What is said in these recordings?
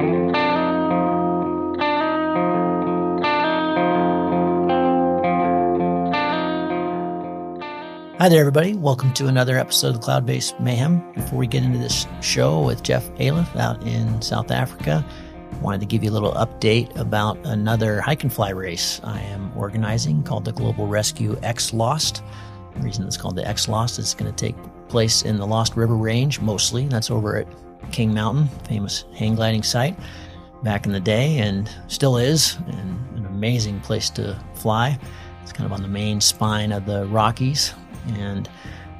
Hi there, everybody. Welcome to another episode of Cloud-Based Mayhem. Before we get into this show with Jeff Ayliffe out in South Africa, I wanted to give you a little update about another hike and fly race I am organizing called the Global Rescue X Lost. The reason it's called the X Lost is it's going to take place in the Lost River Range mostly. That's over at King Mountain, famous hang gliding site back in the day and still is, and an amazing place to fly. It's kind of on the main spine of the Rockies. And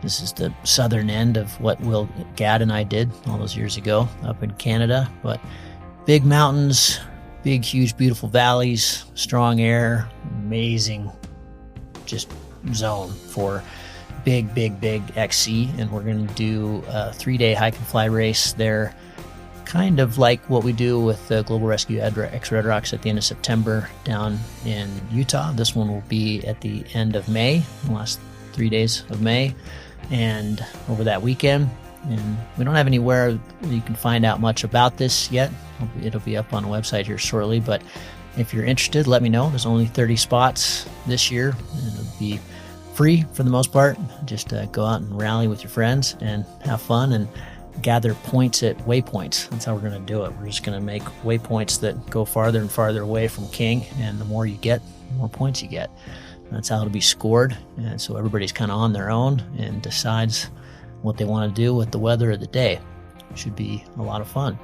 this is the southern end of what Will Gadd and I did all those years ago up in Canada. But big mountains, big, huge, beautiful valleys, strong air, amazing just zone for big XC. And we're going to do a 3-day hike and fly race there, kind of like what we do with the Global Rescue X Red Rocks at the end of September down in Utah. This one will be at the end of May, the last 3 days of May, and over that weekend. And we don't have anywhere you can find out much about this yet. It'll be up on a website here shortly, but if you're interested, let me know. There's only 30 spots this year, and it'll be free for the most part. Just go out and rally with your friends and have fun and gather points at waypoints. That's how we're going to do it. We're just going to make waypoints that go farther and farther away from King, and the more you get, the more points you get. That's how it'll be scored. And so everybody's kind of on their own and decides what they want to do with the weather of the day. Should be a lot of fun.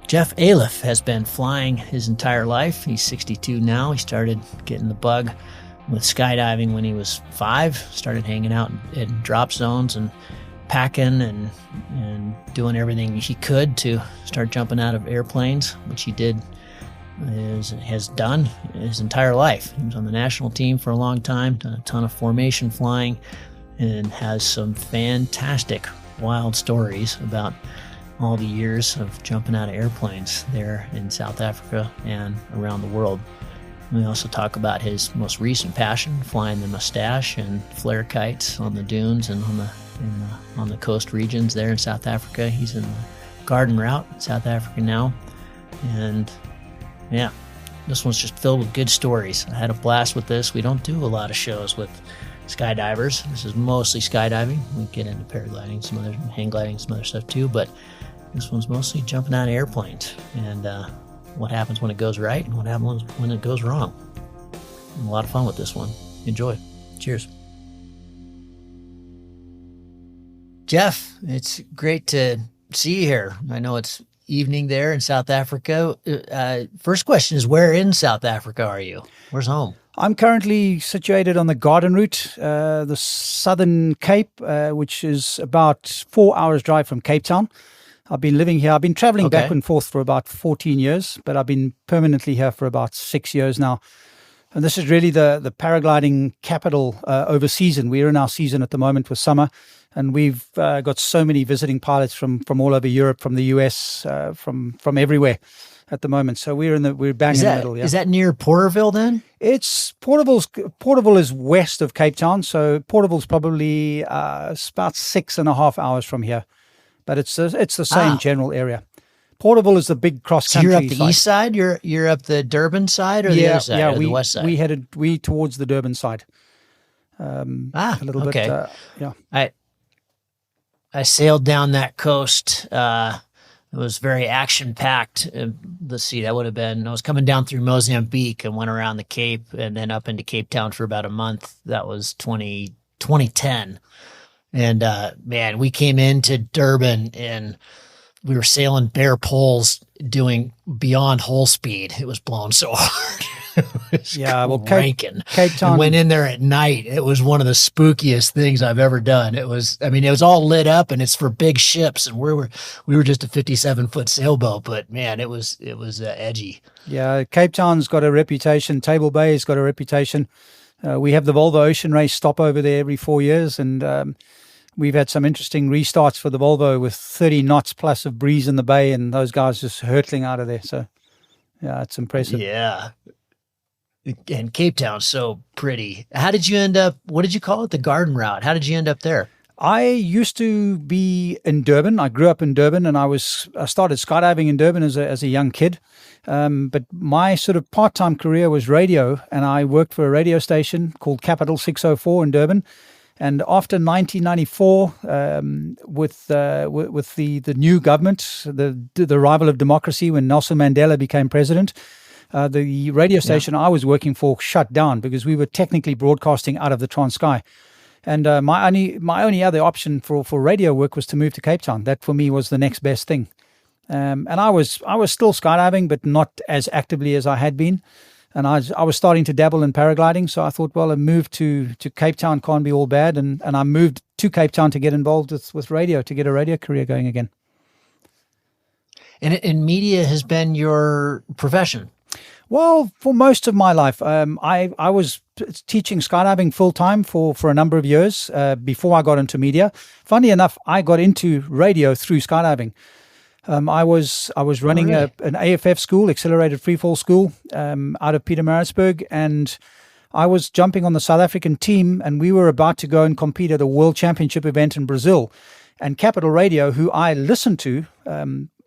Jeff Ayliffe has been flying his entire life. He's 62 now. He started getting the bug with skydiving when he was 5. Started hanging out in drop zones and packing and doing everything he could to start jumping out of airplanes, which he has done his entire life. He was on the national team for a long time, done a ton of formation flying, and has some fantastic wild stories about all the years of jumping out of airplanes there in South Africa and around the world. We also talk about his most recent passion, flying the Mustache and flare kites on the dunes and on the coast regions there in South Africa. He's in the Garden Route in South Africa now. And yeah, this one's just filled with good stories. I had a blast with this. We don't do a lot of shows with skydivers. This is mostly skydiving. We get into paragliding, some other hang gliding, some other stuff too, but this one's mostly jumping out of airplanes and what happens when it goes right and what happens when it goes wrong. A lot of fun with this one. Enjoy. Cheers. Jeff, it's great to see you here. I know it's evening there in South Africa. First question is, where in South Africa are you? Where's home? I'm currently situated on the Garden Route, the Southern Cape, which is about 4 hours drive from Cape Town. I've been living here. I've been traveling back and forth for about 14 years, but I've been permanently here for about 6 years now. And this is really the paragliding capital over season. We're in our season at the moment with summer. And we've got so many visiting pilots from all over Europe, from the US, from everywhere at the moment. So we're bang in the middle. Yeah. Is that near Porterville then? It's Porterville is west of Cape Town. So Porterville's probably about 6.5 hours from here, but it's the same general area. Porterville is the big cross country. So you're up the east side. You're up the Durban side, or the other side, or the west side. We towards the Durban side. A little bit. Yeah. I sailed down that coast. It was very action-packed. Let's see, that would have been, I was coming down through Mozambique and went around the Cape and then up into Cape Town for about a month. That was 2010. And man, we came into Durban and we were sailing bare poles doing beyond hull speed. It was blowing so hard. Cape Town. And went in there at night. It was one of the spookiest things I've ever done. It was all lit up and it's for big ships. And we were just a 57-foot sailboat, but man, it was edgy. Yeah. Cape Town's got a reputation. Table Bay's got a reputation. We have the Volvo Ocean Race stop over there every 4 years. And, we've had some interesting restarts for the Volvo with 30 knots plus of breeze in the bay and those guys just hurtling out of there. So yeah, it's impressive. Yeah. And Cape Town's so pretty. How did you end up, what did you call it? The Garden Route. How did you end up there? I used to be in Durban. I grew up in Durban, and I started skydiving in Durban as a young kid. But my sort of part-time career was radio, and I worked for a radio station called Capital 604 in Durban. And after 1994, with the new government, the arrival of democracy, when Nelson Mandela became president, the radio station I was working for shut down because we were technically broadcasting out of the Transkei. And my only other option for radio work was to move to Cape Town. That for me was the next best thing. And I was still skydiving, but not as actively as I had been. And I was starting to dabble in paragliding. So I thought, well, a move to Cape Town can't be all bad. And I moved to Cape Town to get involved with radio, to get a radio career going again. And media has been your profession? Well, for most of my life, I was teaching skydiving full time for a number of years before I got into media. Funny enough, I got into radio through skydiving. I was running an AFF school, accelerated freefall school, out of Pietermaritzburg, and I was jumping on the South African team, and we were about to go and compete at a World Championship event in Brazil. And Capital Radio, who I listened to,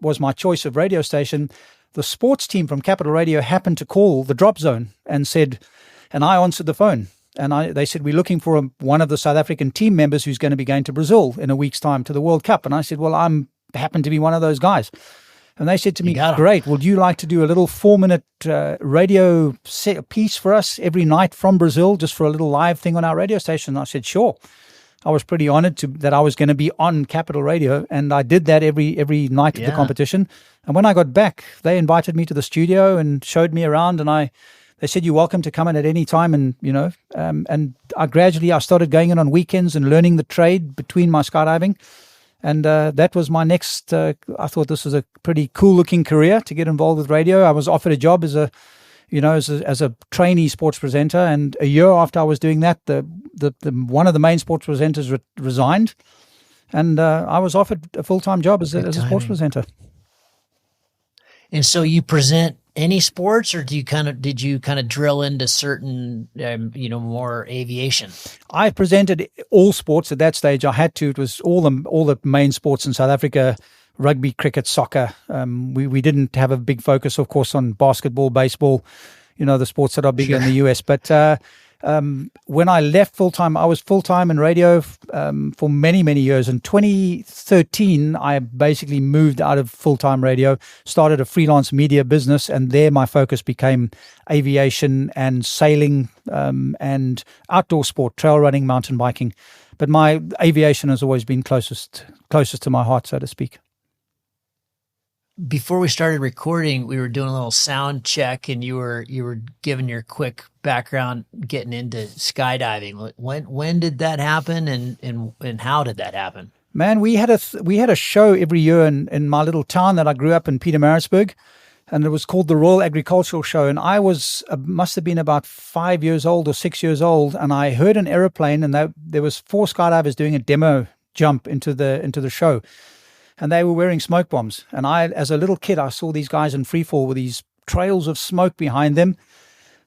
was my choice of radio station. The sports team from Capital Radio happened to call the drop zone and I answered the phone. And they said, we're looking for one of the South African team members who's going to be going to Brazil in a week's time to the World Cup. And I said, well, happen to be one of those guys. And they said to me, great, would you like to do a little 4-minute radio piece for us every night from Brazil, just for a little live thing on our radio station? And I said, sure. I was pretty honored that I was going to be on Capital Radio, and I did that every night of the competition. And when I got back, they invited me to the studio and showed me around, and they said, you're welcome to come in at any time. And, and I started going in on weekends and learning the trade between my skydiving. And that was my next, I thought this was a pretty cool looking career to get involved with radio. I was offered a job as a trainee sports presenter. And a year after I was doing that, the one of the main sports presenters resigned. And I was offered a full-time job as a sports presenter. And so you present any sports, or did you kind of drill into certain, more aviation? I presented all sports at that stage. I had to. It was all the main sports in South Africa: rugby, cricket, soccer. We didn't have a big focus, of course, on basketball, baseball. The sports that are bigger in the US. But when I left full time, I was full time in radio for many, many years. In 2013, I basically moved out of full time radio, started a freelance media business, and there my focus became aviation and sailing and outdoor sport, trail running, mountain biking. But my aviation has always been closest to my heart, so to speak. Before we started recording, we were doing a little sound check, and you were giving your quick background getting into skydiving. When did that happen, and how did that happen? Man, we had a show every year in my little town that I grew up in, Pietermaritzburg, and it was called the Royal Agricultural Show. And I must have been about 5 years old or 6 years old, and I heard an aeroplane, and there was 4 skydivers doing a demo jump into the show. And they were wearing smoke bombs. And as a little kid, I saw these guys in free fall with these trails of smoke behind them.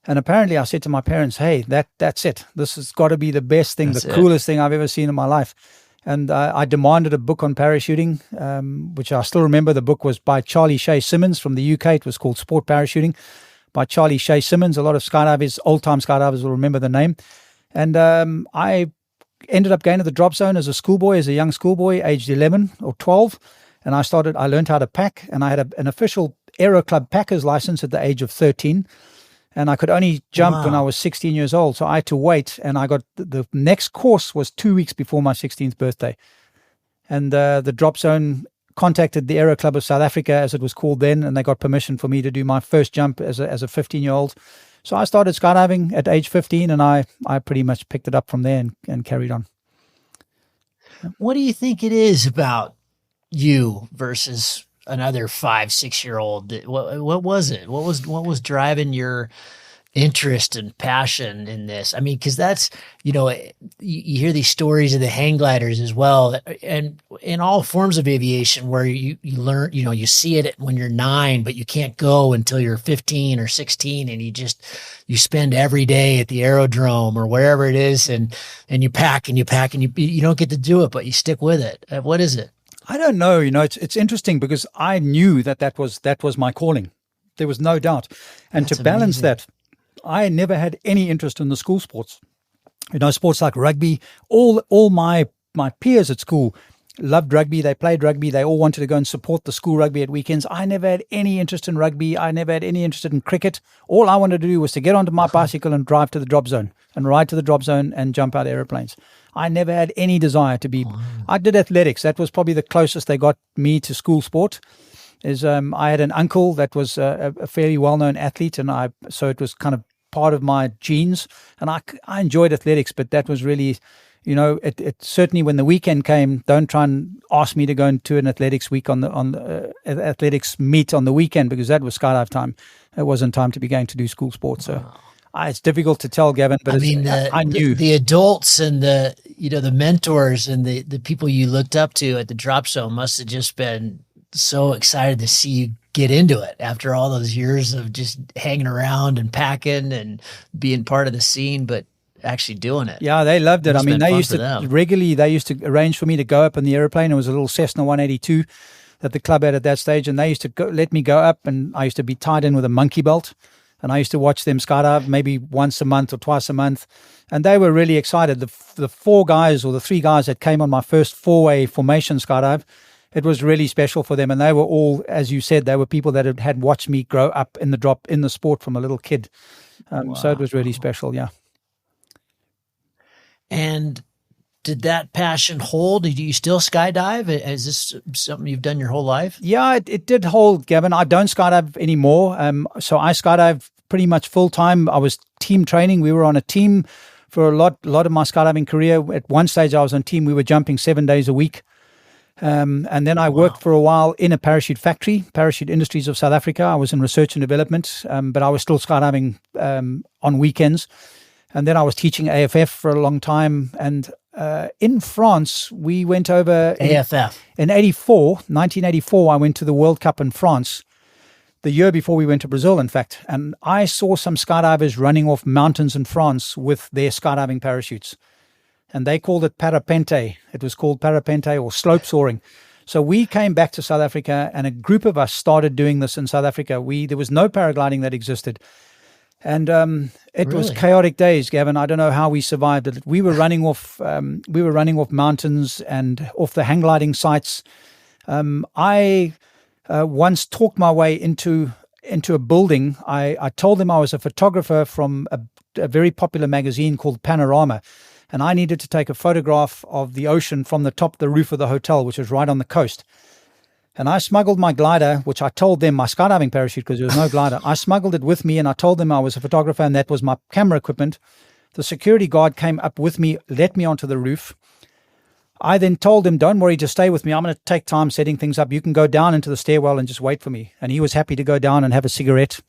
And apparently I said to my parents, hey, that's it. This has got to be the best thing, coolest thing I've ever seen in my life. And I demanded a book on parachuting, which I still remember. The book was by Charlie Shea Simmons from the UK. It was called Sport Parachuting by Charlie Shea Simmons. A lot of skydivers, old-time skydivers will remember the name. And I ended up going to the drop zone as a young schoolboy, aged 11 or 12. And I learned how to pack, and I had an official Aero Club packer's license at the age of 13. And I could only jump when I was 16 years old. So I had to wait, and I got the next course was 2 weeks before my 16th birthday. And the drop zone contacted the Aero Club of South Africa, as it was called then, and they got permission for me to do my first jump as a 15-year-old. So I started skydiving at age 15, and I pretty much picked it up from there and carried on. What do you think it is about you versus another 5-6-year-old? What was it? What was driving your interest and passion in this? I mean, because that's, you hear these stories of the hang gliders as well, and in all forms of aviation where you learn, you see it when you're 9, but you can't go until you're 15 or 16, and you spend every day at the aerodrome or wherever it is, and you pack and you pack and you don't get to do it, but you stick with it. What is it? I don't know. It's interesting because I knew that was my calling. There was no doubt. And That's to balance amazing. that, I never had any interest in the school sports. Sports like rugby, all my peers at school loved rugby. They played rugby. They all wanted to go and support the school rugby at weekends. I never had any interest in rugby. I never had any interest in cricket. All I wanted to do was to get onto my bicycle and drive to the drop zone and ride to the drop zone and jump out airplanes. I never had any desire to be. Wow. I did athletics. That was probably the closest they got me to school sport. I had an uncle that was a fairly well-known athlete, and so it was kind of part of my genes. And I enjoyed athletics, but that was really, it certainly when the weekend came, don't try and ask me to go into an athletics week on the athletics meet on the weekend, because that was skydive time. It wasn't time to be going to do school sports. So. Wow. It's difficult to tell, Gavin, but I knew the adults and the mentors and the people you looked up to at the drop zone must have just been so excited to see you get into it after all those years of just hanging around and packing and being part of the scene, but actually doing it. Yeah, they loved it. I mean, they used to arrange for me to go up in the airplane. It was a little Cessna 182 that the club had at that stage, and they used to let me go up, and I used to be tied in with a monkey belt. And I used to watch them skydive maybe once a month or twice a month. And they were really excited. The 4 guys or the 3 guys that came on my first 4-way formation skydive, it was really special for them. And they were all, as you said, they were people that had watched me grow up in the sport from a little kid. Wow. So it was really special, yeah. And did that passion hold? Do you still skydive? Is this something you've done your whole life? Yeah, it did hold, Gavin. I don't skydive anymore. So I skydive pretty much full time. I was team training. We were on a team for a lot of my skydiving career. At one stage, I was on team. We were jumping 7 days a week. And then I worked for a while in a parachute factory, Parachute Industries of South Africa. I was in research and development, but I was still skydiving on weekends. And then I was teaching AFF for a long time. And in France, we went over AFF. In 1984, I went to the World Cup in France, the year before we went to Brazil, in fact. And I saw some skydivers running off mountains in France with their skydiving parachutes. And they called it parapente. It was called parapente or slope soaring. So we came back to South Africa, and a group of us started doing this in South Africa. There was no paragliding that existed. And it was chaotic days, Gavin. I don't know how we survived it. We were running off mountains and off the hang gliding sites. I once talked my way into a building. I told them I was a photographer from a very popular magazine called Panorama, and I needed to take a photograph of the ocean from the top of the roof of the hotel, which was right on the coast. And I smuggled my glider, which I told them, my skydiving parachute, because there was no glider. I smuggled it with me, and I told them I was a photographer, and that was my camera equipment. The security guard came up with me, let me onto the roof. I then told him, don't worry, just stay with me. I'm going to take time setting things up. You can go down into the stairwell and just wait for me. And he was happy to go down and have a cigarette.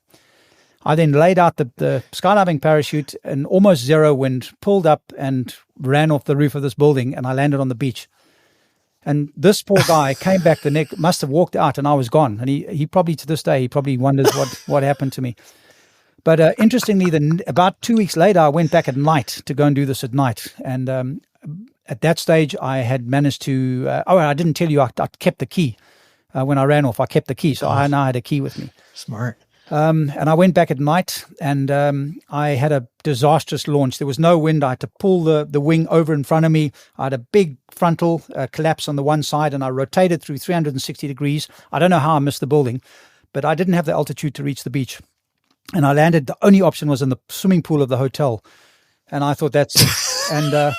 I then laid out the skydiving parachute in almost zero wind, pulled up and ran off the roof of this building, and I landed on the beach. And this poor guy came back the next, must have walked out, and I was gone. And he probably, to this day, he probably wonders what happened to me. But interestingly, about 2 weeks later, I went back at night to go and do this at night. And at that stage, I had managed to, I didn't tell you, I kept the key. When I ran off, I kept the key. So I now had a key with me. Smart. And I went back at night, and I had a disastrous launch. There was no wind. I had to pull the wing over in front of me. I had a big frontal collapse on the one side, and I rotated through 360 degrees. I don't know how I missed the building, but I didn't have the altitude to reach the beach. And I landed. The only option was in the swimming pool of the hotel. And I thought that's it. And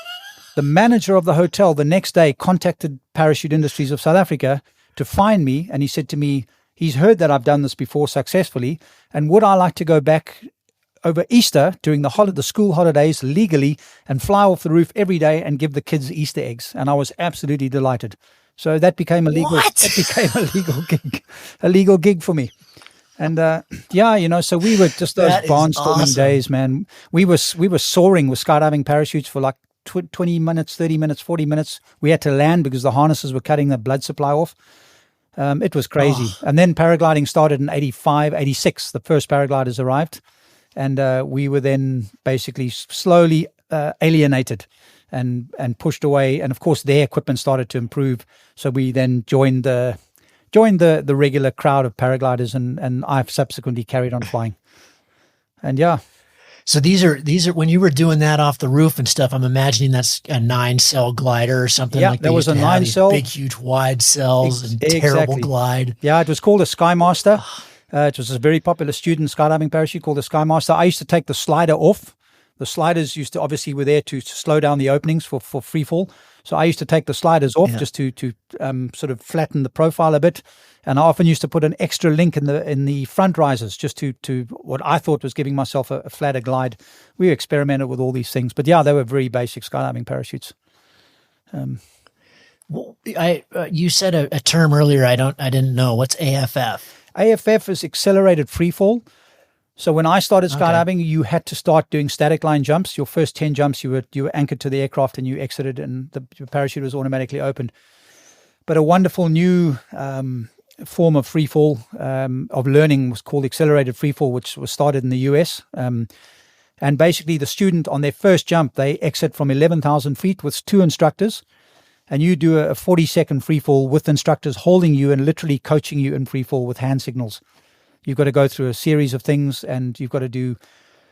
the manager of the hotel the next day contacted Parachute Industries of South Africa to find me, and he said to me, he's heard that I've done this before successfully, and would I like to go back over Easter during the school holidays legally and fly off the roof every day and give the kids Easter eggs? And I was absolutely delighted. So that became a legal gig for me. And so we were just those barnstorming days, man. We were soaring with skydiving parachutes for like 20 minutes, 30 minutes, 40 minutes. We had to land because the harnesses were cutting the blood supply off. It was crazy. And then paragliding started in 85, 86. The first paragliders arrived. And we were then basically slowly alienated and pushed away. And of course, their equipment started to improve. So we then joined the regular crowd of paragliders, and I've subsequently carried on flying. And yeah. So these are when you were doing that off the roof and stuff, I'm imagining that's a 9-cell glider or something. Yeah, like there was a 9-cell, big, huge, wide cells and terrible glide. Yeah, it was called a Skymaster. It was a very popular student skydiving parachute called the Skymaster. I used to take the slider off. The sliders were there to slow down the openings for free fall. So I used to take the sliders off just to sort of flatten the profile a bit. And I often used to put an extra link in the front risers just to what I thought was giving myself a flatter glide. We experimented with all these things, but yeah, they were very basic skydiving parachutes. Well, you said a term earlier. I didn't know. What's AFF? AFF is accelerated freefall. So when I started skydiving, you had to start doing static line jumps. Your first 10 jumps, you were anchored to the aircraft and you exited, and your parachute was automatically opened. But a wonderful new form of freefall of learning was called accelerated freefall, which was started in the US. And basically, the student on their first jump, they exit from 11,000 feet with 2 instructors, and you do a 40-second freefall with instructors holding you and literally coaching you in freefall with hand signals. You've got to go through a series of things, and you've got to do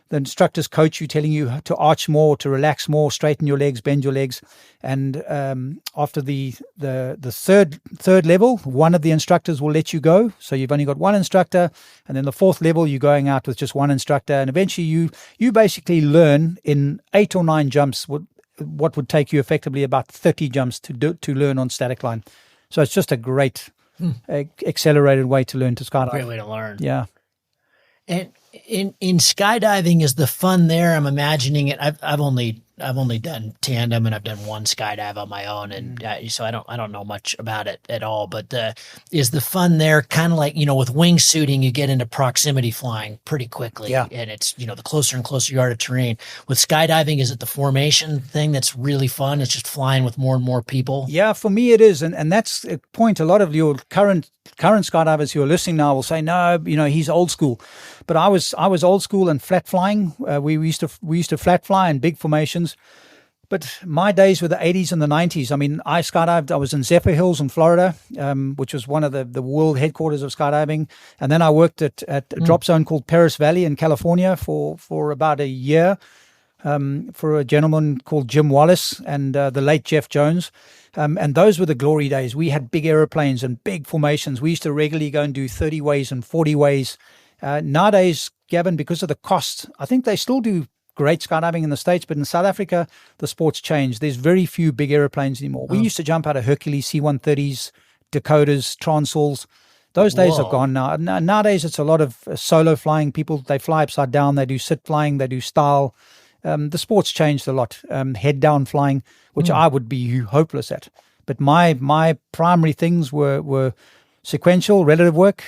the instructors coach you, telling you to arch more, to relax more, straighten your legs, bend your legs. And after the third level, one of the instructors will let you go. So you've only got one instructor, and then the 4th level, you're going out with just one instructor. And eventually you basically learn in 8 or 9 jumps what would take you effectively about 30 jumps to learn on static line. So it's just a great accelerated way to learn to skydive. Great way to learn. Yeah. And in skydiving, is the fun there? I'm imagining it. I've only done tandem, and I've done one skydive on my own, and so I don't know much about it at all. But is the fun there kind of like, with wingsuiting, you get into proximity flying pretty quickly, and it's the closer and closer you are to terrain. With skydiving, is it the formation thing that's really fun? It's just flying with more and more people. Yeah, for me it is, and that's a point. A lot of your current skydivers who are listening now will say, no, he's old school. But I was old school and flat flying. We used to flat fly in big formations. But my days were the 80s and the 90s. I mean, I skydived. I was in Zephyr Hills in Florida, which was one of the world headquarters of skydiving. And then I worked at a drop zone called Paris Valley in California for about a year for a gentleman called Jim Wallace and the late Jeff Jones. And those were the glory days. We had big aeroplanes and big formations. We used to regularly go and do 30 ways and 40 ways. Nowadays, Gavin, because of the cost, I think they still do great skydiving in the States, but in South Africa, the sport's changed. There's very few big airplanes anymore. We used to jump out of Hercules, C-130s, Dakotas, Transals. Those days are gone now. Nowadays, it's a lot of solo flying. People, they fly upside down. They do sit flying. They do style. The sport's changed a lot. Head down flying, which I would be hopeless at. But my primary things were sequential relative work,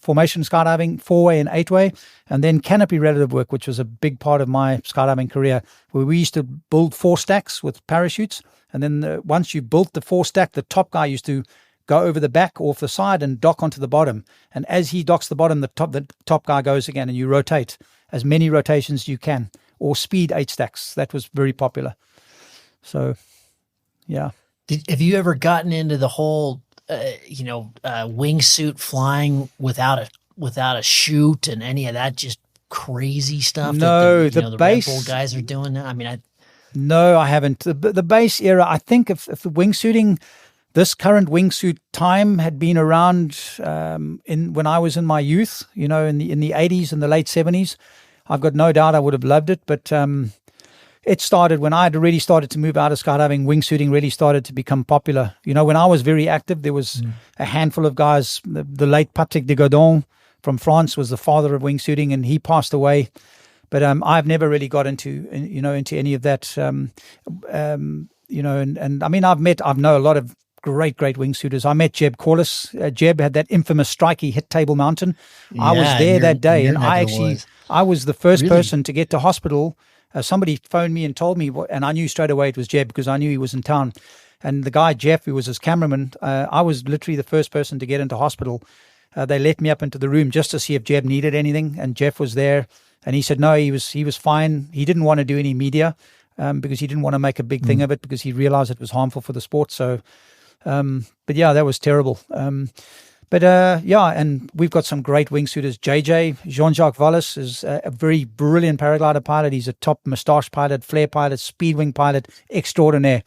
formation skydiving, 4-way and 8-way, and then canopy relative work, which was a big part of my skydiving career, where we used to build 4 stacks with parachutes. And then once you built the 4 stack, the top guy used to go over the back or off the side and dock onto the bottom. And as he docks the bottom, the top guy goes again, and you rotate as many rotations as you can, or speed 8 stacks. That was very popular. So, yeah. Have you ever gotten into the whole wingsuit flying without a chute and any of that just crazy stuff? No, that the the base Red Bull guys are doing now. I mean, no, I haven't. The base era, I think, if the wingsuiting, this current wingsuit time had been around when I was in my youth, in the 80s and the late 70s. I've got no doubt I would have loved it, but it started when I had already started to move out of skydiving. Wingsuiting really started to become popular. When I was very active, there was a handful of guys. The late Patrick de Godon from France was the father of wingsuiting, and he passed away. But I've never really got into any of that. And I mean, I've know a lot of great wingsuiters. I met Jeb Corliss. Jeb had that infamous strike. He hit Table Mountain. I was there that day, and I was the first person to get to hospital. Somebody phoned me and told me, and I knew straight away it was Jeb because I knew he was in town. And the guy, Jeff, who was his cameraman, I was literally the first person to get into hospital. They let me up into the room just to see if Jeb needed anything, and Jeff was there. And he said, no, he was fine. He didn't want to do any media because he didn't want to make a big thing of it because he realized it was harmful for the sport. So, but yeah, that was terrible. And we've got some great wingsuiters. Jean-Jacques Vallis is a very brilliant paraglider pilot. He's a top moustache pilot, flare pilot, speedwing pilot, extraordinaire.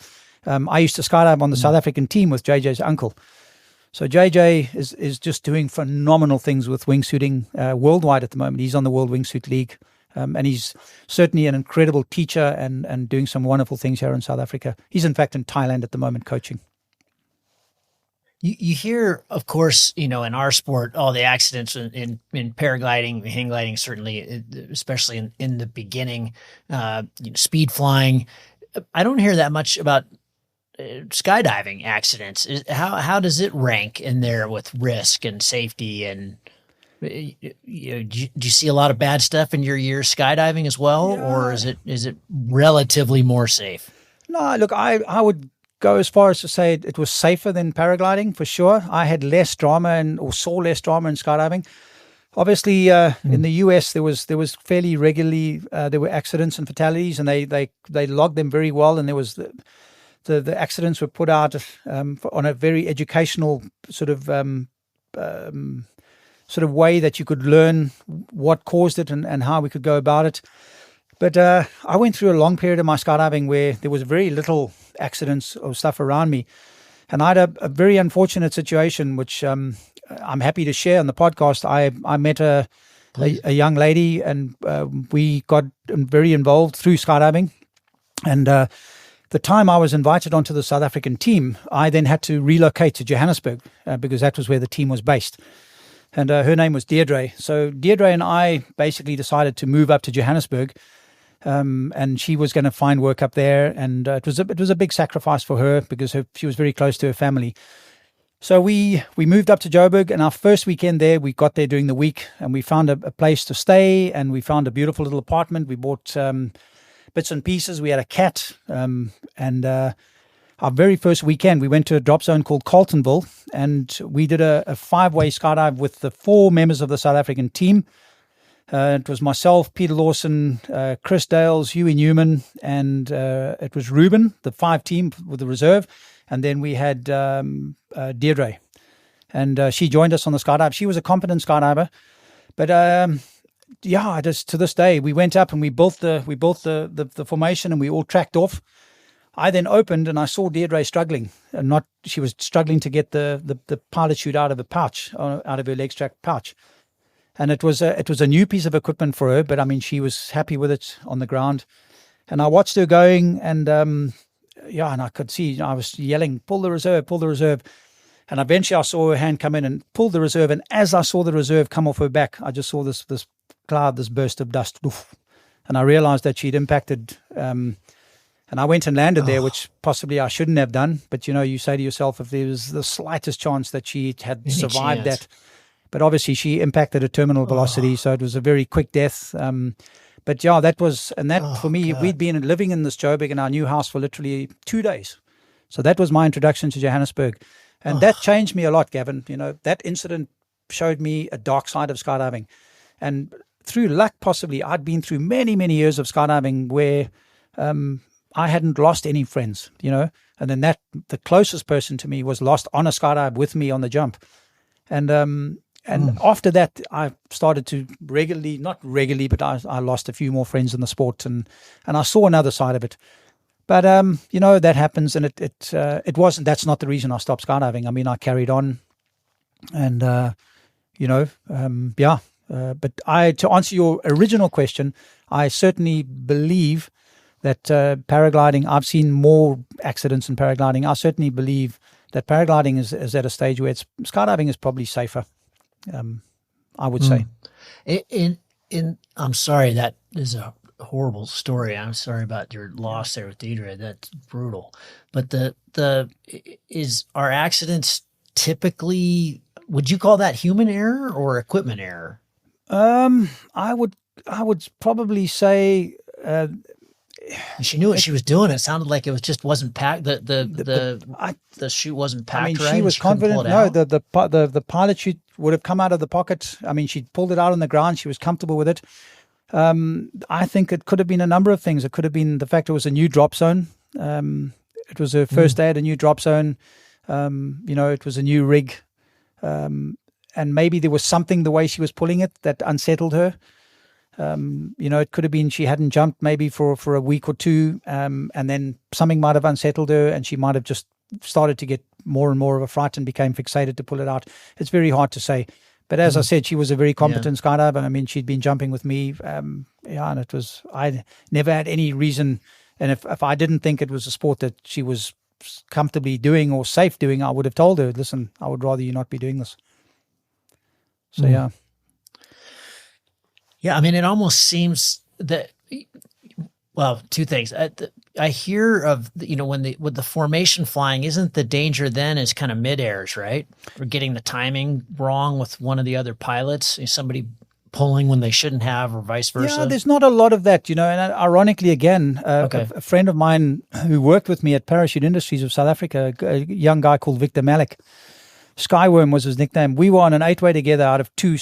I used to skydive on the South African team with JJ's uncle. So JJ is just doing phenomenal things with wingsuiting worldwide at the moment. He's on the World Wingsuit League, and he's certainly an incredible teacher and doing some wonderful things here in South Africa. He's in fact in Thailand at the moment coaching. You hear, of course, in our sport, all the accidents in paragliding, hang gliding, certainly, especially in the beginning, speed flying. I don't hear that much about skydiving accidents. How does it rank in there with risk and safety? And do you see a lot of bad stuff in your years skydiving as well, or is it relatively more safe? No, look, I would go as far as to say it was safer than paragliding for sure. I had less drama or saw less drama in skydiving. Obviously, in the US, there was fairly regularly there were accidents and fatalities, and they logged them very well, and there was the accidents were put out on a very educational sort of way that you could learn what caused it and how we could go about it. But I went through a long period of my skydiving where there was very little accidents or stuff around me. And I had a very unfortunate situation, which I'm happy to share on the podcast. I met a young lady, and we got very involved through skydiving. And the time I was invited onto the South African team, I then had to relocate to Johannesburg because that was where the team was based. And her name was Deirdre. So Deirdre and I basically decided to move up to Johannesburg, and she was going to find work up there. And it was a big sacrifice for her because she was very close to her family. So we moved up to Joburg, and our first weekend there, we got there during the week, and we found a place to stay, and we found a beautiful little apartment. We bought bits and pieces. We had a cat, and our very first weekend, we went to a drop zone called Carltonville, and we did a 5-way skydive with the 4 members of the South African team. It was myself, Peter Lawson, Chris Dales, Huey Newman, and it was Ruben, the 5 team with the reserve. And then we had Deirdre, and she joined us on the skydive. She was a competent skydiver, but just to this day, we went up and we built the formation, and we all tracked off. I then opened and I saw Deirdre struggling, and she was struggling to get the pilot chute out of the pouch, out of her leg strap pouch. And it was a new piece of equipment for her, but I mean, she was happy with it on the ground. And I watched her going, and and I could see, I was yelling, pull the reserve, pull the reserve. And eventually I saw her hand come in and pull the reserve. And as I saw the reserve come off her back, I just saw this cloud, this burst of dust. And I realized that she'd impacted, and I went and landed there, which possibly I shouldn't have done. But, you say to yourself, if there was the slightest chance that she had survived that. But obviously she impacted at terminal velocity, so it was a very quick death. But yeah, for me, God. We'd been living in this Joburg in our new house for literally 2 days. So that was my introduction to Johannesburg. And that changed me a lot, Gavin. That incident showed me a dark side of skydiving. And through luck, possibly, I'd been through many, many years of skydiving where I hadn't lost any friends, and then the closest person to me was lost on a skydive with me on the jump. And after that, I started to not regularly, but I lost a few more friends in the sport, and I saw another side of it. But that happens, and it wasn't. That's not the reason I stopped skydiving. I mean, I carried on, and But to answer your original question, I certainly believe that paragliding. I've seen more accidents in paragliding. I certainly believe that paragliding is at a stage where skydiving is probably safer. I would say. I'm sorry, that is a horrible story. I'm sorry about your loss there with Deidre. That's brutal. But are accidents typically, would you call that human error or equipment error? I would probably say she knew what she was doing. It sounded like it just wasn't packed. The chute wasn't packed. I mean, right, she was confident. No, the pilot chute would have come out of the pocket. I mean, she pulled it out on the ground. She was comfortable with it. I think it could have been a number of things. It could have been the fact it was a new drop zone. It was her first day at a new drop zone. It was a new rig. And maybe there was something the way she was pulling it that unsettled her. It could have been she hadn't jumped maybe for a week or two, and then something might have unsettled her, and she might have just started to get more and more of a fright and became fixated to pull it out. It's very hard to say. But as I said, she was a very competent skydiver. I mean, she'd been jumping with me, and I never had any reason. And if I didn't think it was a sport that she was comfortably doing or safe doing, I would have told her, listen, I would rather you not be doing this. So, yeah. Yeah, I mean, it almost seems that, well, two things. I hear of, with the formation flying, isn't the danger then is kind of mid-airs, right? For getting the timing wrong with one of the other pilots, somebody pulling when they shouldn't have, or vice versa. Yeah, there's not a lot of that, and ironically, again, a friend of mine who worked with me at Parachute Industries of South Africa, a young guy called Victor Malik, Skyworm was his nickname. We were on an 8-way together out of two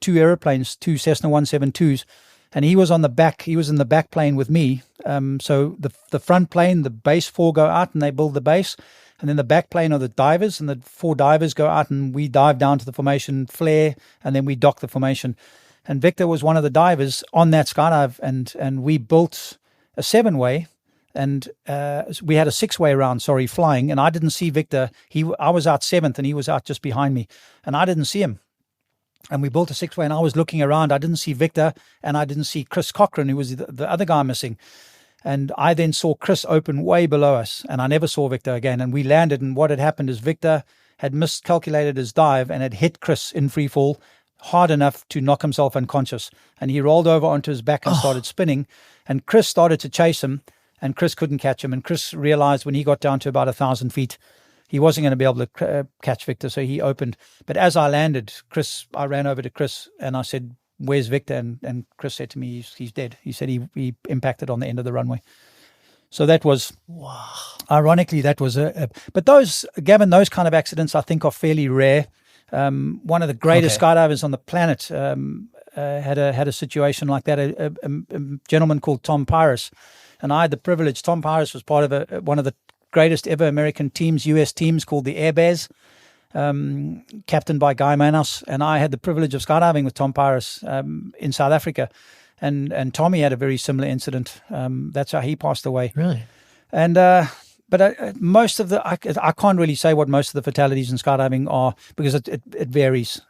airplanes, two Cessna 172s, and he was on the back. He was in the back plane with me. So the front plane, the base 4 go out and they build the base, and then the back plane are the divers, and the 4 divers go out and we dive down to the formation, flare, and then we dock the formation. And Victor was one of the divers on that skydive, and we built a 7-way. And we had a 6-way round, flying, and I didn't see Victor. I was out 7th, and he was out just behind me, and I didn't see him. And we built a 6-way, and I was looking around. I didn't see Victor, and I didn't see Chris Cochran, who was the other guy missing. And I then saw Chris open way below us, and I never saw Victor again. And we landed, and what had happened is Victor had miscalculated his dive and had hit Chris in free fall hard enough to knock himself unconscious. And he rolled over onto his back and started spinning, and Chris started to chase him. And Chris couldn't catch him. And Chris realized when he got down to about 1,000 feet, he wasn't going to be able to catch Victor. So he opened. But as I landed, I ran over to Chris and I said, "Where's Victor?" And Chris said to me, he's dead. He said he impacted on the end of the runway. So that was, ironically, that was but those kind of accidents I think are fairly rare. One of the greatest skydivers on the planet had a situation like that. A gentleman called Tom Pyrus. And I had the privilege. Tom Pyrus was part of one of the greatest ever American teams, U.S. teams, called the Air Bears, captained by Guy Manos. And I had the privilege of skydiving with Tom Pyrus in South Africa. And Tommy had a very similar incident. That's how he passed away. Really? And but most of I can't really say what most of the fatalities in skydiving are, because it varies.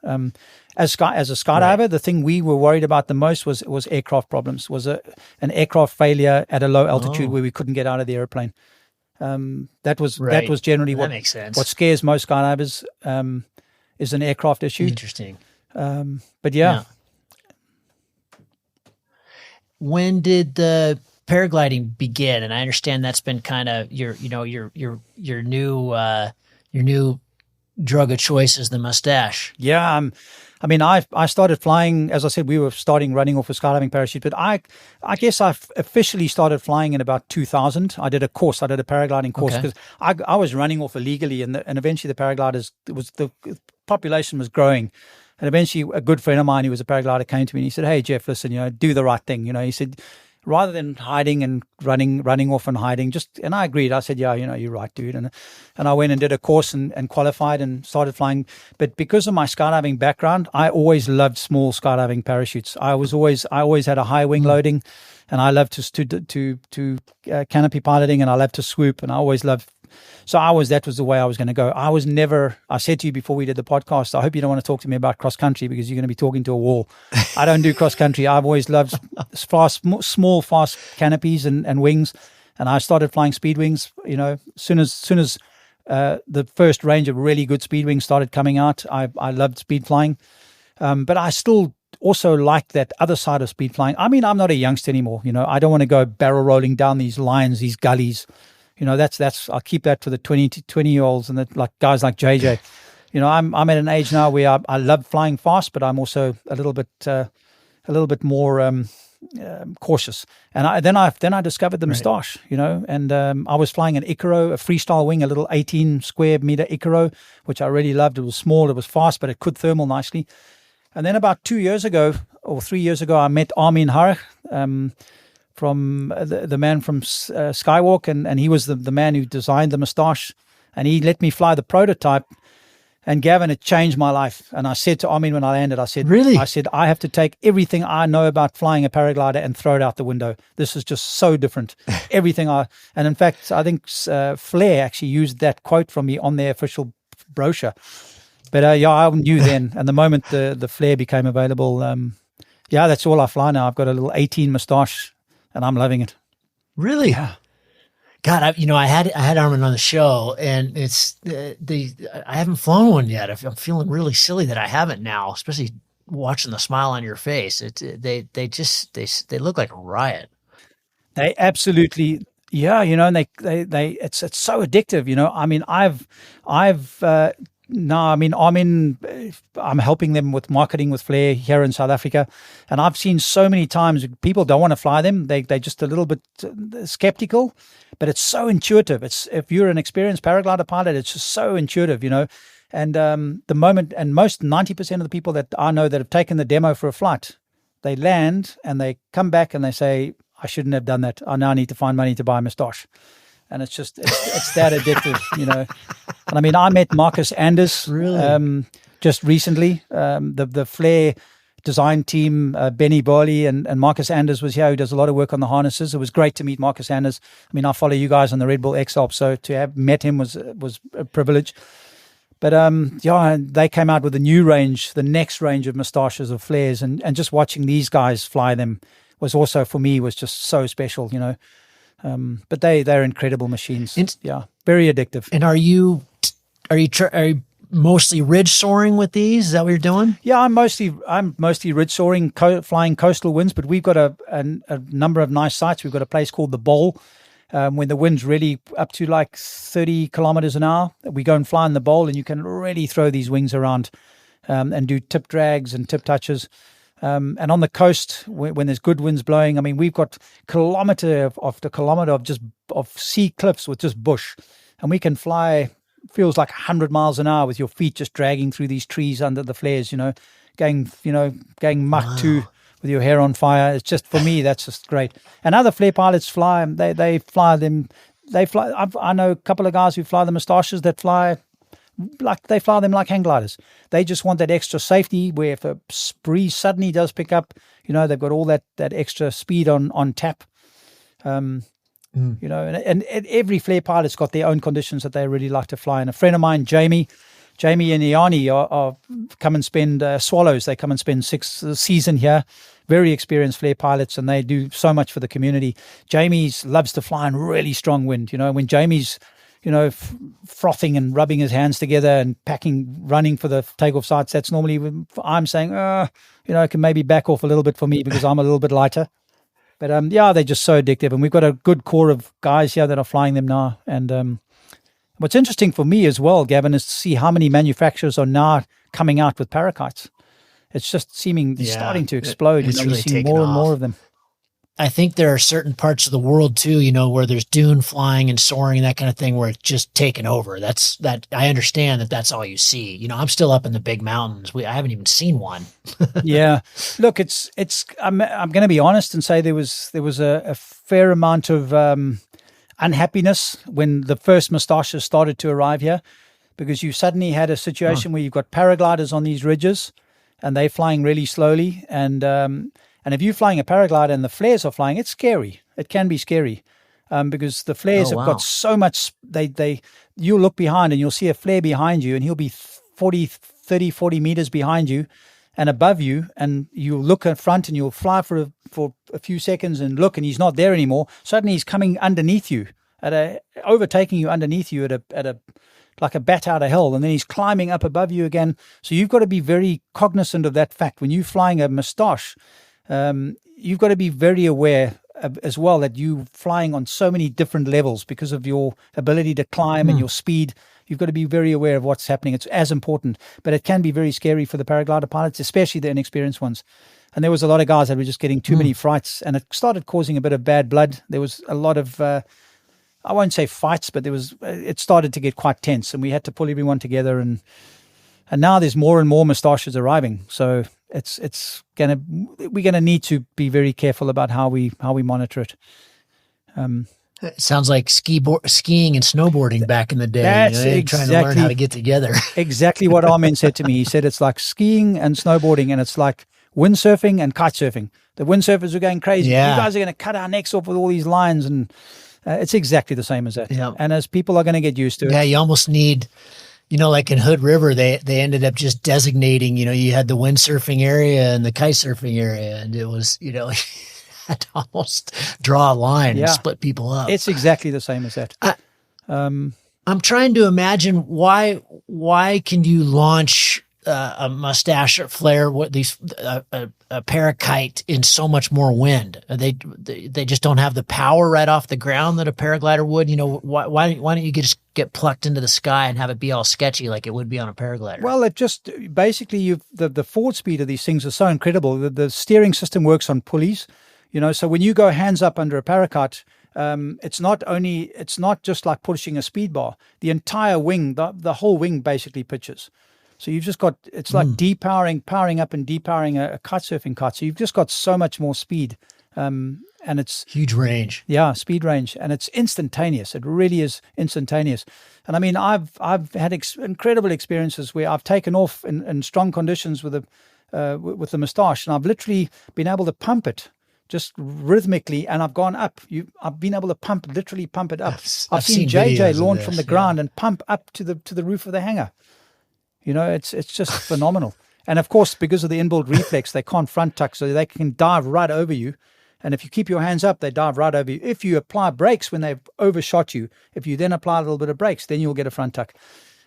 As a skydiver, the thing we were worried about the most was aircraft problems. Was an aircraft failure at a low altitude where we couldn't get out of the airplane. That was generally what makes sense. What scares most skydivers is an aircraft issue. Interesting. But yeah. When did the paragliding begin? And I understand that's been kind of your new drug of choice is the mustache. Yeah. I mean, I started flying, as I said, we were running off a skydiving parachute, but I guess I officially started flying in about 2000. I did a paragliding course, because I was running off illegally, and eventually the population was growing. And eventually a good friend of mine who was a paraglider came to me and he said, "Hey, Jeff, listen, do the right thing." He said, rather than hiding and running off and hiding, and I agreed. I said, "Yeah, you're right, dude." And I went and did a course and qualified and started flying. But because of my skydiving background, I always loved small skydiving parachutes. I always had a high wing loading, and I loved to canopy piloting, and I loved to swoop, and I always loved. So that was the way I was going to go. I said to you before we did the podcast, I hope you don't want to talk to me about cross country, because you're going to be talking to a wall. I don't do cross country. I've always loved small, fast canopies and wings. And I started flying speed wings, as soon as the first range of really good speed wings started coming out. I loved speed flying. But I still also like that other side of speed flying. I mean, I'm not a youngster anymore. I don't want to go barrel rolling down these lines, these gullies. That's I'll keep that for the 20-year-olds and like guys like JJ. I'm at an age now where I love flying fast, but I'm also a little bit more cautious. And then I discovered the Moustache, and I was flying an Icaro, a freestyle wing, a little 18 square meter Icaro, which I really loved. It was small, it was fast, but it could thermal nicely. And then about 2 years ago or 3 years ago, I met Armin Harch, from the man from Skywalk, and he was the man who designed the Moustache, and he let me fly the prototype. And Gavin, it changed my life. And I said to Armin when I landed, I said, really? I have to take everything I know about flying a paraglider and throw it out the window. This is just so different. And in fact, I think Flair actually used that quote from me on their official brochure. But I knew then. And the moment the Flair became available, that's all I fly now. I've got a little 18 Moustache, and I'm loving it. Really? Yeah. God, I had Armin on the show, and it's I haven't flown one yet. I'm feeling really silly that I haven't now, especially watching the smile on your face. They look like a riot. They absolutely, and they it's so addictive. I mean, I'm helping them with marketing with Flair here in South Africa, and I've seen so many times people don't want to fly them. They're just a little bit skeptical, but it's so intuitive. If you're an experienced paraglider pilot, it's just so intuitive, And the moment, and most 90% of the people that I know that have taken the demo for a flight, they land and they come back and they say, "I shouldn't have done that. I now need to find money to buy a Moustache." And it's that addictive, And I mean, I met Marcus Anders just recently. The Flair design team, Benny Barley and Marcus Anders was here, who does a lot of work on the harnesses. It was great to meet Marcus Anders. I mean, I follow you guys on the Red Bull X-Alp, so to have met him was a privilege. But they came out with a new range, the next range of Moustaches of Flairs, and just watching these guys fly them was also, for me, was just so special, But they're incredible machines. Very addictive. And are you mostly ridge soaring with these? Is that what you're doing? Yeah, I'm mostly ridge soaring, flying coastal winds. But we've got a number of nice sites. We've got a place called the Bowl, when the wind's really up to like 30 kilometers an hour. We go and fly in the Bowl, and you can really throw these wings around and do tip drags and tip touches. And on the coast, when there's good winds blowing, I mean, we've got kilometer after kilometer of sea cliffs with just bush, and we can fly, feels like 100 miles an hour with your feet just dragging through these trees under the flares, going Mach 2 with your hair on fire. It's just, for me, that's just great. And other flare pilots fly, they fly them. I know a couple of guys who fly the Moustaches that fly them like hang gliders. They just want that extra safety where if a breeze suddenly does pick up, they've got all that extra speed on tap. And every flare pilot's got their own conditions that they really like to fly. And a friend of mine, Jamie and Iani are come and spend Swallows. They come and spend the season here. Very experienced flare pilots, and they do so much for the community. Jamie loves to fly in really strong wind. When Jamie's frothing and rubbing his hands together and running for the takeoff sights, that's normally when I'm saying, it can maybe back off a little bit for me because I'm a little bit lighter. But they're just so addictive, and we've got a good core of guys here that are flying them now. And what's interesting for me as well, Gavin, is to see how many manufacturers are now coming out with parakites. It's just starting to explode. It's really seeing more and more of them. I think there are certain parts of the world too, where there's dune flying and soaring and that kind of thing, where it's just taken over. I understand that's all you see. I'm still up in the big mountains. I haven't even seen one. Yeah, look, I'm going to be honest and say there was a fair amount of unhappiness when the first Moustaches started to arrive here, because you suddenly had a situation where you've got paragliders on these ridges, and they're flying really slowly, and if you're flying a paraglider and the flares are flying, it's scary. It can be scary because the flares have got so much. You'll look behind and you'll see a flare behind you, and he'll be 40 meters behind you and above you, and you'll look in front and you'll fly for a few seconds and look, and he's not there anymore. Suddenly he's coming underneath you overtaking you underneath you at a like a bat out of hell, and then he's climbing up above you again. So you've got to be very cognizant of that fact. When you're flying a moustache, you've got to be very aware as well that you're flying on so many different levels because of your ability to climb and your speed. You've got to be very aware of what's happening. It's as important, but it can be very scary for the paraglider pilots, especially the inexperienced ones. And there was a lot of guys that were just getting too many frights, and it started causing a bit of bad blood. There was a lot of, I won't say fights, but it started to get quite tense, and we had to pull everyone together. And now there's more and more moustaches arriving. So we're gonna need to be very careful about how we monitor it. It sounds like skiing and snowboarding back in the day. That's exactly, trying to learn how to get together. Exactly what Armin said to me. He said it's like skiing and snowboarding, and it's like windsurfing and kite surfing. The windsurfers are going crazy. Yeah. You guys are going to cut our necks off with all these lines, and it's exactly the same as that. Yeah. And as people are going to get used to it. Yeah, you almost need, like in Hood River, they ended up just designating, you had the windsurfing area and the kite surfing area, and it was, had to almost draw a line and split people up. It's exactly the same as that. I'm trying to imagine why can you launch a mustache or flare a parakite in so much more wind? They just don't have the power right off the ground that a paraglider would. Why don't you just get plucked into the sky and have it be all sketchy like it would be on a paraglider? Well, it just basically the forward speed of these things is so incredible. The steering system works on pulleys. So when you go hands up under a paracart, it's not just like pushing a speed bar. The entire wing, the whole wing basically pitches. So you've just got, it's like powering up and depowering a kite surfing kite. So you've just got so much more speed. And it's huge range. Yeah, speed range. And it's instantaneous. It really is instantaneous. And I mean, I've had incredible experiences where I've taken off in strong conditions with the moustache, and I've literally been able to pump it just rhythmically, and I've gone up. I've been able to literally pump it up. I've seen JJ launch from the ground and pump up to the roof of the hangar. It's just phenomenal. And of course, because of the inbuilt reflex, they can't front tuck, so they can dive right over you. And if you keep your hands up, they dive right over you. If you apply brakes when they've overshot you, if you then apply a little bit of brakes, then you'll get a front tuck.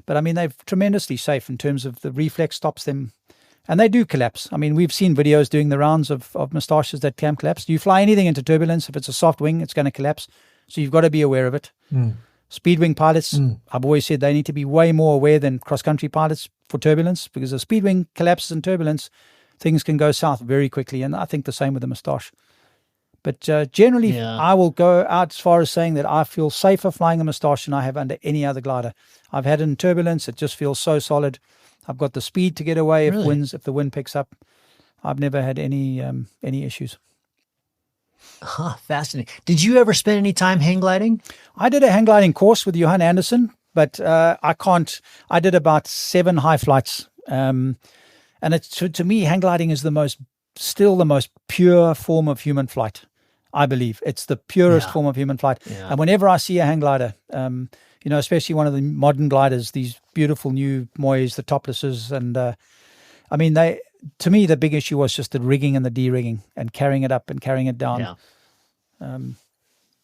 But I mean, they're tremendously safe in terms of the reflex stops them. And they do collapse. I mean, we've seen videos doing the rounds of moustaches that can collapse. You fly anything into turbulence, if it's a soft wing, it's going to collapse. So you've got to be aware of it. Speed wing pilots, I've always said they need to be way more aware than cross-country pilots for turbulence, because a speed wing collapses in turbulence, things can go south very quickly. And I think the same with the moustache. But generally, I will go out as far as saying that I feel safer flying a moustache than I have under any other glider. I've had it in turbulence. It just feels so solid. I've got the speed to get away if the wind picks up. I've never had any issues. Fascinating. Did you ever spend any time hang gliding? I did a hang gliding course with Johan Anderson, but I did about 7 high flights. And it's to me, hang gliding is still the most pure form of human flight. I believe it's the purest form of human flight. Yeah. And whenever I see a hang glider, especially one of the modern gliders, these beautiful new Moys, the toplesses, and I mean, to me, the big issue was just the rigging and the de-rigging and carrying it up and carrying it down.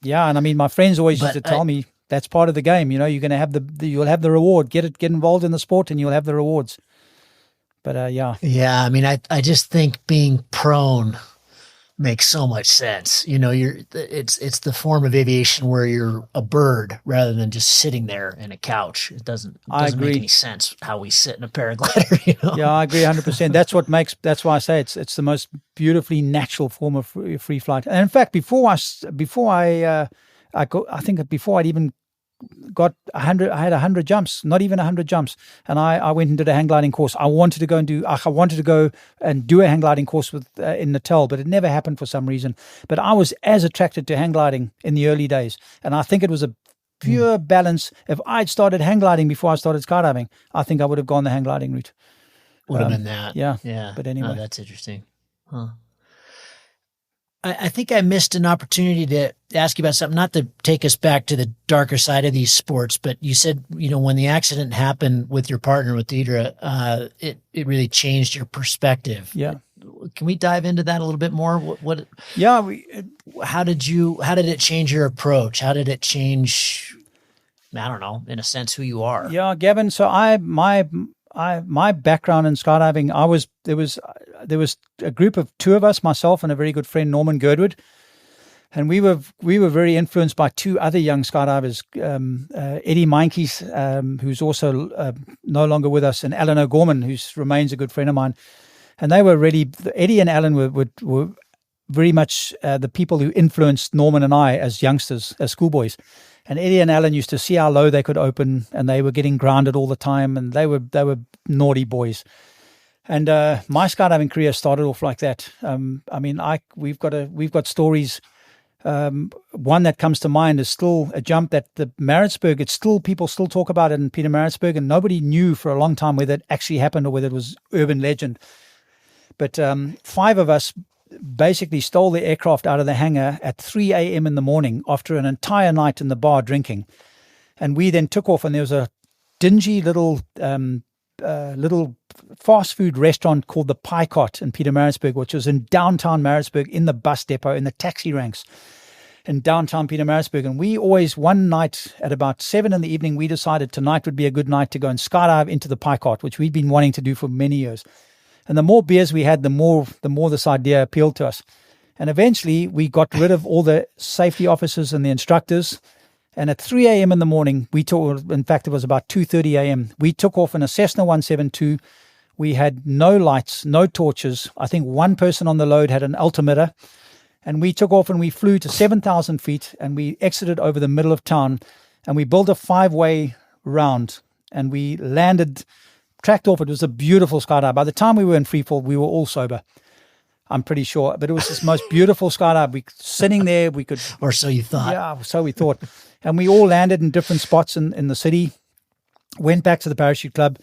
Yeah. And I mean, my friends always used to tell me that's part of the game. You're going to have you'll have the reward. Get involved in the sport, and you'll have the rewards. But yeah. I mean, I just think being prone makes so much sense. It's the form of aviation where you're a bird rather than just sitting there in a couch. It doesn't make any sense how we sit in a paraglider. Yeah, I agree 100%. That's why I say it's the most beautifully natural form of free flight. And in fact, before I'd even got 100, I had 100 jumps, not even 100 jumps. And I went and did a hang gliding course. I wanted to go and do a hang gliding course in Natal, but it never happened for some reason. But I was as attracted to hang gliding in the early days. And I think it was a pure balance. If I'd started hang gliding before I started skydiving, I think I would have gone the hang gliding route. Would have been that. Yeah. But anyway. That's interesting. Huh. I think I missed an opportunity to ask you about something, not to take us back to the darker side of these sports, but you said, when the accident happened with your partner, with Deidre, it really changed your perspective. Yeah. Can we dive into that a little bit more? What? Yeah. How did it change your approach? How did it change, I don't know, in a sense, who you are. Yeah, Gavin. So my background in skydiving, there was a group of two of us, myself and a very good friend, Norman Girdwood. And we were very influenced by two other young skydivers, Eddie Meinkies, who's also no longer with us, and Alan O'Gorman, who remains a good friend of mine. And they were really, Eddie and Alan were very much the people who influenced Norman and I as youngsters, as schoolboys. And Eddie and Alan used to see how low they could open, and they were getting grounded all the time, and they were naughty boys. And my skydiving career started off like that. We've got stories. One that comes to mind is still a jump that the Maritzburg. People still talk about it in Peter Maritzburg, and nobody knew for a long time whether it actually happened or whether it was urban legend. But 5 of us basically stole the aircraft out of the hangar at 3 a.m. in the morning after an entire night in the bar drinking. And we then took off, and there was a dingy little fast food restaurant called the Pie Cot in Peter Maritzburg, which was in downtown Maritzburg, in the bus depot, in the taxi ranks in downtown Peter Maritzburg. And we always, one night at about 7 in the evening, we decided tonight would be a good night to go and skydive into the Pie Cot, which we'd been wanting to do for many years. And the more beers we had, the more this idea appealed to us. And eventually we got rid of all the safety officers and the instructors. And at 3 a.m. in the morning, in fact, it was about 2:30 a.m., we took off in a Cessna 172. We had no lights, no torches. I think one person on the load had an altimeter. And we took off and we flew to 7,000 feet, and we exited over the middle of town. And we built a 5-way round, and we landed, tracked off. It was a beautiful skydive. By the time we were in free fall, we were all sober, I'm pretty sure. But it was this most beautiful skydive. We sitting there, we could... Or so you thought. Yeah, so we thought. And we all landed in different spots in the city, went back to the parachute club.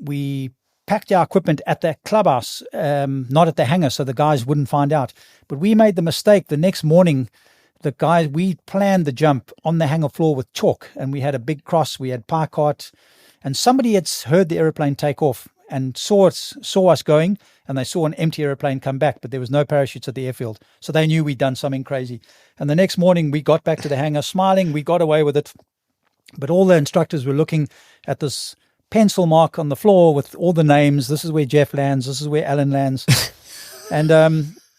We packed our equipment at the clubhouse, not at the hangar, so the guys wouldn't find out. But we made the mistake the next morning. We planned the jump on the hangar floor with chalk, and we had a big cross. We had Pie Cart, and somebody had heard the airplane take off and saw us going, and they saw an empty airplane come back, but there was no parachutes at the airfield. So they knew we'd done something crazy. And the next morning we got back to the hangar smiling. We got away with it. But all the instructors were looking at this pencil mark on the floor with all the names. This is where Jeff lands. This is where Alan lands. And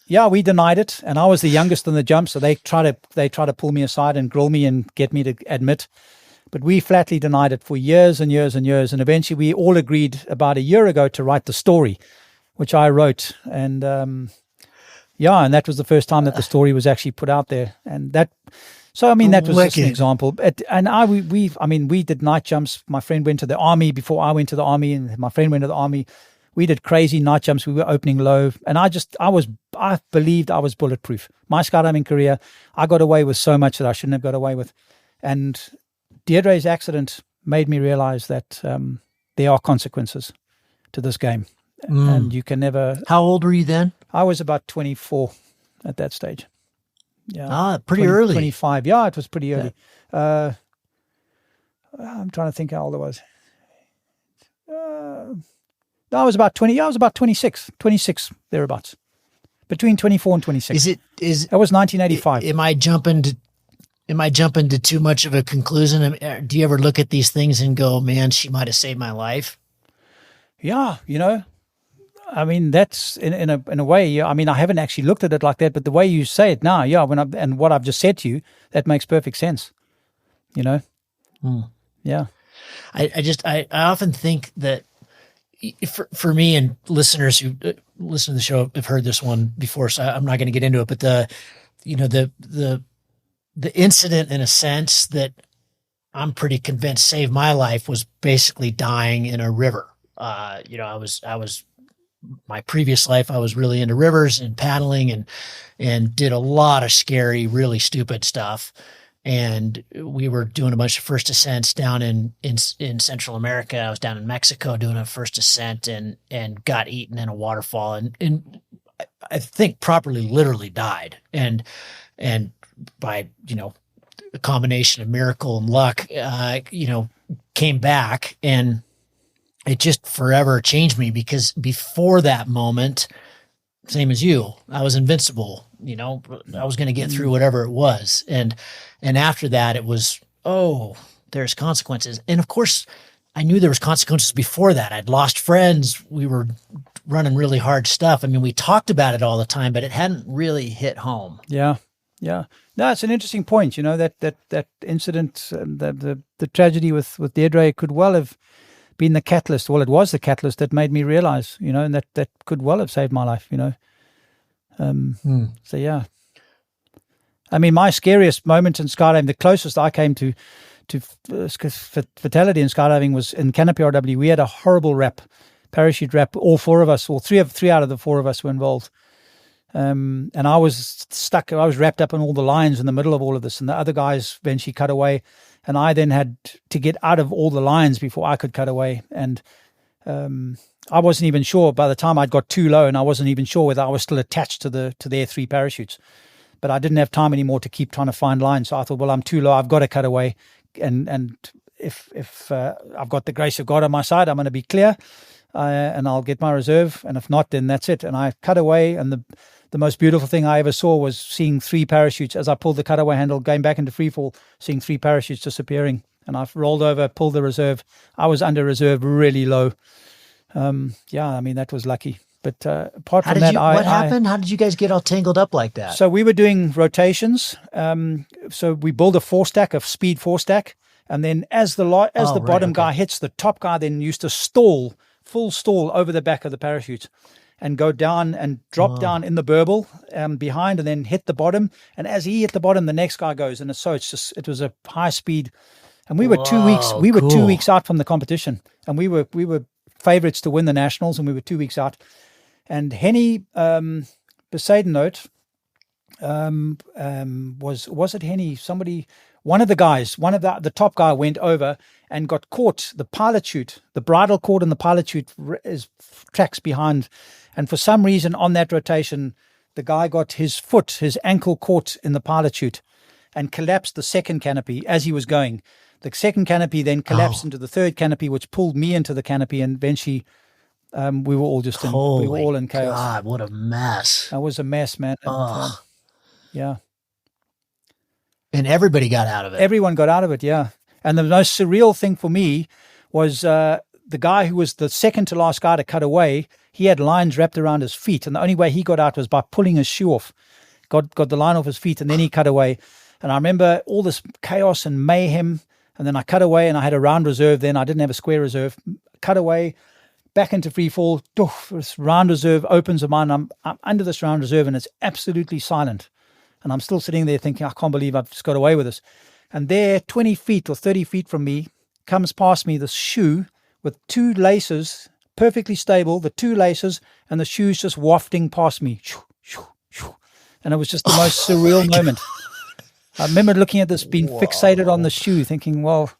we denied it. And I was the youngest in the jump, so they try to pull me aside and grill me and get me to admit. But we flatly denied it for years and years and years. And eventually we all agreed about a year ago to write the story, which I wrote. And and that was the first time that the story was actually put out there. And that was just an example. We did night jumps. My friend went to the army before I went to the army, and my friend went to the army. We did crazy night jumps. We were opening low. And I believed I was bulletproof. My skydiving career, I got away with so much that I shouldn't have got away with. And Deirdre's accident made me realize that there are consequences to this game. And you can never... How old were you then? I was about 24 at that stage. Yeah, pretty early. 25. Yeah, it was pretty early. Yeah. I'm trying to think how old I was. I was about 20. I was about 26 thereabouts. Between 24 and 26. That was 1985. Am I jumping to too much of a conclusion? Do you ever look at these things and go, "Man, she might have saved my life"? Yeah, that's in a way. I haven't actually looked at it like that, but the way you say it now, and what I've just said to you, that makes perfect sense. Yeah. I often think that for me, and listeners who listen to the show have heard this one before, so I'm not going to get into it. But the incident, in a sense, that I'm pretty convinced saved my life was basically dying in a river. I was my previous life, I was really into rivers and paddling and did a lot of scary, really stupid stuff. And we were doing a bunch of first ascents down in Central America. I was down in Mexico doing a first ascent and got eaten in a waterfall and I think properly literally died. And by, a combination of miracle and luck, came back, and it just forever changed me, because before that moment, same as you, I was invincible. I was going to get through whatever it was. And after that, it was oh, there's consequences. And of course, I knew there was consequences before that. I'd lost friends. We were running really hard stuff. I mean, we talked about it all the time, but it hadn't really hit home. Yeah. Yeah. No, it's an interesting point. You know, that incident, the tragedy with Deirdre could well have been the catalyst. Well, it was the catalyst that made me realize, you know, and that could well have saved my life, you know. So, yeah. I mean, my scariest moment in skydiving, the closest I came to fatality in skydiving was in canopy RW. We had a horrible parachute wrap. All four of us, or three out of the four of us were involved. And I was stuck. I was wrapped up in all the lines in the middle of all of this, and the other guys eventually cut away, and I then had to get out of all the lines before I could cut away. And I wasn't even sure by the time I'd got too low, and I wasn't even sure whether I was still attached to their three parachutes. But I didn't have time anymore to keep trying to find lines. So I thought, well, I'm too low. I've got to cut away. And if I've got the grace of God on my side, I'm going to be clear, and I'll get my reserve. And if not, then that's it. And I cut away. And the most beautiful thing I ever saw was seeing three parachutes as I pulled the cutaway handle, going back into free fall, seeing three parachutes disappearing. And I've rolled over, pulled the reserve. I was under reserve really low. Yeah, I mean, that was lucky. But apart from that, what happened? How did you guys get all tangled up like that? So we were doing rotations. So we build a speed four stack. And then as the bottom guy hits, the top guy then used to full stall over the back of the parachute and go down and drop down in the burble behind and then hit the bottom. And as he hit the bottom, the next guy goes. And it was a high speed. And we were 2 weeks. We were 2 weeks out from the competition. And we were favorites to win the nationals, and we were 2 weeks out. And Henny Besaidenote, was it Henny? One of the top guy went over and got caught. The pilot chute, the bridle cord and the pilot chute tracks behind. And for some reason on that rotation, the guy got his ankle caught in the pilot chute and collapsed the second canopy as he was going. The second canopy then collapsed into the third canopy, which pulled me into the canopy, and eventually we were all in chaos. God, what a mess. That was a mess, man. And, yeah. And everybody got out of it. Everyone got out of it, yeah. And the most surreal thing for me was the guy who was the second to last guy to cut away. He had lines wrapped around his feet, and the only way he got out was by pulling his shoe off. Got the line off his feet, and then he cut away. And I remember all this chaos and mayhem, and then I cut away, and I had a round reserve then. I didn't have a square reserve. Cut away, back into free fall. This round reserve opens of mine. I'm under this round reserve, and it's absolutely silent. And I'm still sitting there thinking, I can't believe I've just got away with this. And there, 20 feet or 30 feet from me, comes past me this shoe with two laces, perfectly stable, the two laces, and the shoes just wafting past me. And it was just the most surreal moment. I remember looking at this, being fixated on the shoe, thinking, well,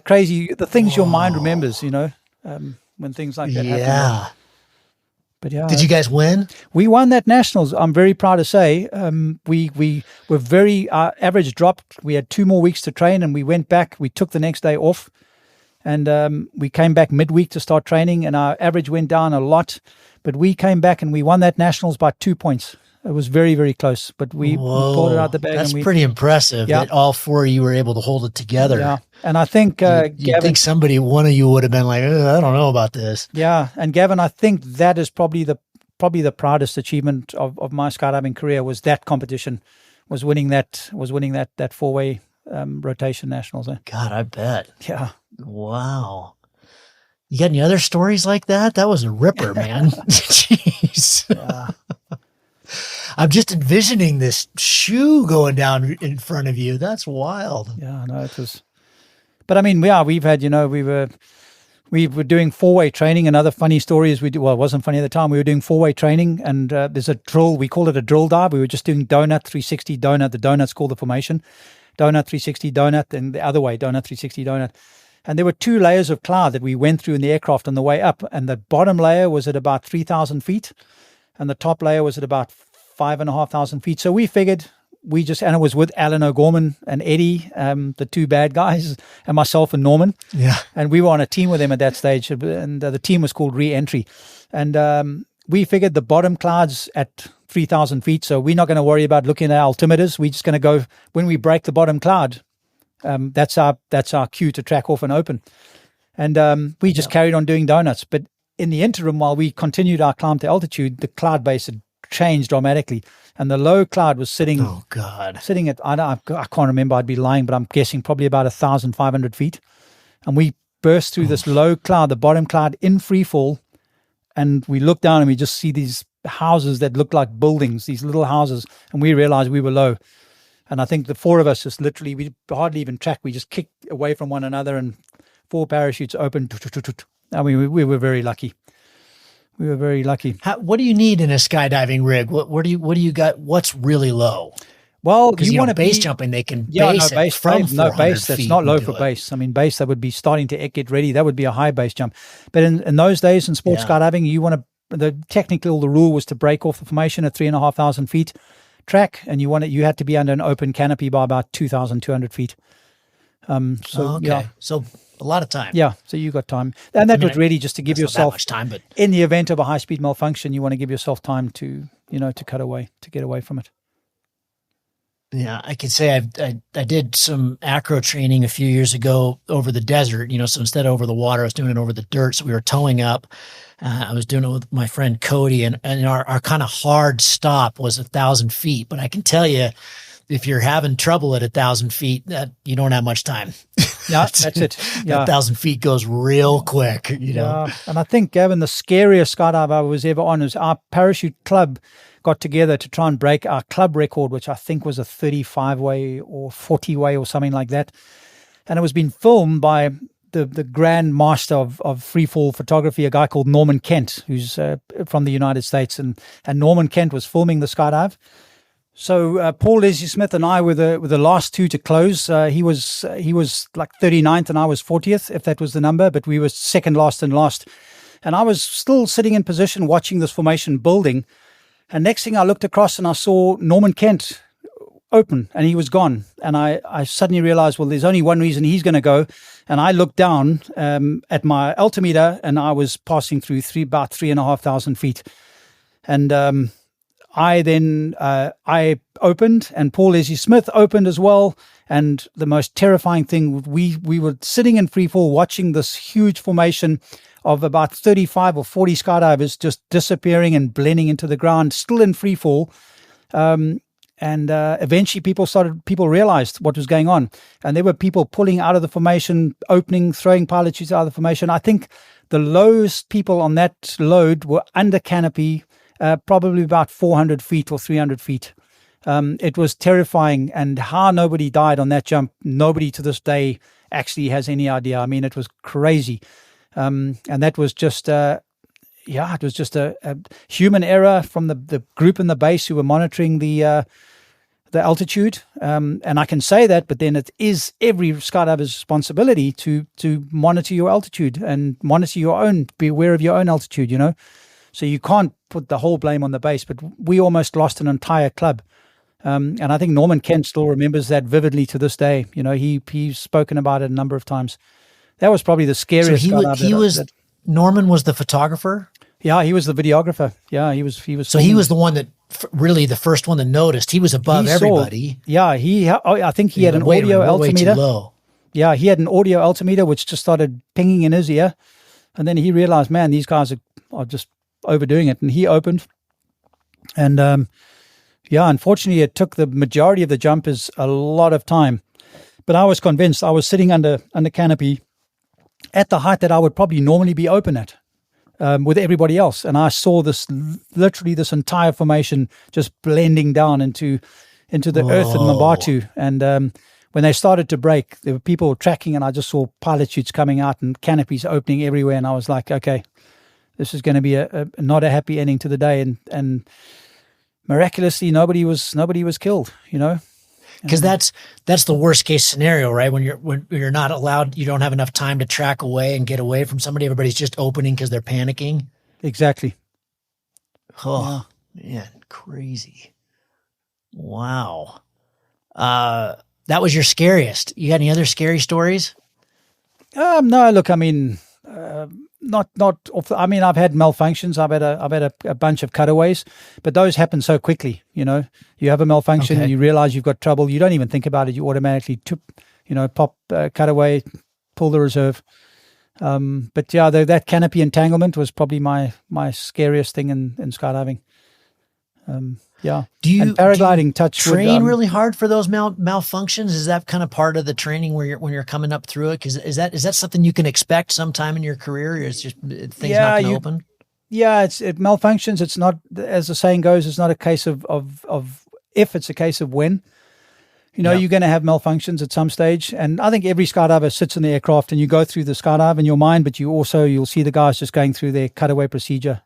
crazy, the things your mind remembers, when things like that happen. Yeah. But yeah. Did you guys win? We won that nationals. I'm very proud to say. We were our average dropped. We had 2 more weeks to train, and we went back. We took the next day off, and we came back midweek to start training, and our average went down a lot. But we came back and we won that nationals by 2 points. It was very, very close, but we pulled it out the bag. That's pretty impressive that all four of you were able to hold it together. Yeah, and I think you think one of you would have been like, I don't know about this. Yeah, and Gavin, I think that is probably the proudest achievement of my skydiving career, was that competition, was winning that 4-way rotation nationals. God, I bet. Yeah. Wow. You got any other stories like that? That was a ripper, man. Jeez. Yeah. I'm just envisioning this shoe going down in front of you. That's wild. Yeah, no, it was. But I mean, we've had, we were doing 4-way training. Another funny story is it wasn't funny at the time. We were doing 4-way training, and there's a drill. We call it a drill dive. We were just doing donut, 360, donut. The donut's called the formation. Donut, 360, donut, and the other way, donut, 360, donut. And there were 2 layers of cloud that we went through in the aircraft on the way up. And the bottom layer was at about 3,000 feet, and the top layer was at about 5,500 feet. So we figured and it was with Alan O'Gorman and Eddie, the 2 bad guys, and myself and Norman. Yeah. And we were on a team with them at that stage, and the team was called Re-Entry. And we figured the bottom cloud's at 3,000 feet, so we're not going to worry about looking at altimeters. We're just going to go, when we break the bottom cloud, That's our cue to track off and open. And we just carried on doing donuts. But in the interim, while we continued our climb to altitude, the cloud base had changed dramatically, and the low cloud was sitting. Oh God! Sitting at I can't remember. I'd be lying, but I'm guessing probably about 1,500 feet. And we burst through this low cloud, the bottom cloud, in free fall, and we look down and we just see these houses that look like buildings, these little houses, and we realized we were low. And I think the four of us just literally, we hardly even tracked. We just kicked away from one another, and 4 parachutes opened. I mean, we were very lucky. We were very lucky. What do you need in a skydiving rig? What do you got? What's really low? Well, you want to base jumping. They can base it from 400 base. That's not low for base. I mean, base, that would be starting to get ready. That would be a high base jump. But in those days in sports skydiving, the rule was to break off the formation at 3,500 feet track, and you had to be under an open canopy by about 2,200 feet. So a lot of time. Yeah, so you got time, and that was really just to give yourself much time. But in the event of a high speed malfunction, you want to give yourself time to get away from it. Yeah, I can say I did some acro training a few years ago over the desert. So instead of over the water, I was doing it over the dirt. So we were towing up. I was doing it with my friend Cody, and our kind of hard stop was 1,000 feet. But I can tell you, if you're having trouble at 1,000 feet, that you don't have much time. Yeah, that's it. Yeah. 1,000 feet goes real quick, Yeah. And I think, Gavin, the scariest skydive I was ever on was our parachute club got together to try and break our club record, which I think was a 35-way or 40-way or something like that. And it was being filmed by the grand master of freefall photography, a guy called Norman Kent, who's from the United States. And Norman Kent was filming the skydive. So Paul Leslie Smith and I were the last two to close. He was like 39th and I was 40th, if that was the number, but we were second last and last. And I was still sitting in position watching this formation building. And next thing I looked across and I saw Norman Kent open and he was gone. And I suddenly realized, well, there's only one reason he's going to go. And I looked down at my altimeter and I was passing through about 3,500 feet. And I opened and Paul Leslie Smith opened as well. And the most terrifying thing, we were sitting in free fall watching this huge formation of about 35 or 40 skydivers just disappearing and blending into the ground, still in free fall. And eventually people realized what was going on. And there were people pulling out of the formation, opening, throwing pilot chutes out of the formation. I think the lowest people on that load were under canopy, probably about 400 feet or 300 feet. It was terrifying, and how nobody died on that jump, nobody to this day actually has any idea. I mean, it was crazy. And that was just, it was just a human error from the group in the base who were monitoring the altitude. And I can say that, but then it is every skydiver's responsibility to monitor your altitude and monitor your own, be aware of your own altitude, So you can't put the whole blame on the base, but we almost lost an entire club. And I think Norman Kent still remembers that vividly to this day. He's spoken about it a number of times. That was probably the scariest. So Norman was the photographer? Yeah, he was the videographer. Yeah, he was. So he was the one that really the first one that noticed. He was above everybody. Yeah, I think he had an audio altimeter. Way too low. Yeah, he had an audio altimeter which just started pinging in his ear, and then he realized, man, these guys are just overdoing it, and he opened. And unfortunately, it took the majority of the jumpers a lot of time, but I was convinced. I was sitting under canopy at the height that I would probably normally be open at with everybody else. And I saw this entire formation just blending down into the earth in Mabatu. And when they started to break, there were people tracking, and I just saw pilot chutes coming out and canopies opening everywhere. And I was like, okay, this is going to be not a happy ending to the day. And miraculously, nobody was killed, Because that's the worst case scenario, right? When you're not allowed, you don't have enough time to track away and get away from somebody. Everybody's just opening because they're panicking. Exactly. Oh, man, crazy. Wow. That was your scariest. You got any other scary stories? No, look, I mean, not. I mean, I've had malfunctions. I've had a bunch of cutaways, but those happen so quickly. You have a malfunction, and you realize you've got trouble. You don't even think about it. You automatically pop, cutaway, pull the reserve. But yeah, that canopy entanglement was probably my scariest thing in skydiving. Yeah. And paragliding, touch wood, train really hard for those malfunctions? Is that kind of part of the training when you're coming up through it? Because is that something you can expect sometime in your career, or is just things not going to open? Yeah, it malfunctions. It's not, as the saying goes, it's not a case of if, it's a case of when. You're going to have malfunctions at some stage. And I think every skydiver sits in the aircraft and you go through the skydive in your mind, but you'll see the guys just going through their cutaway procedure,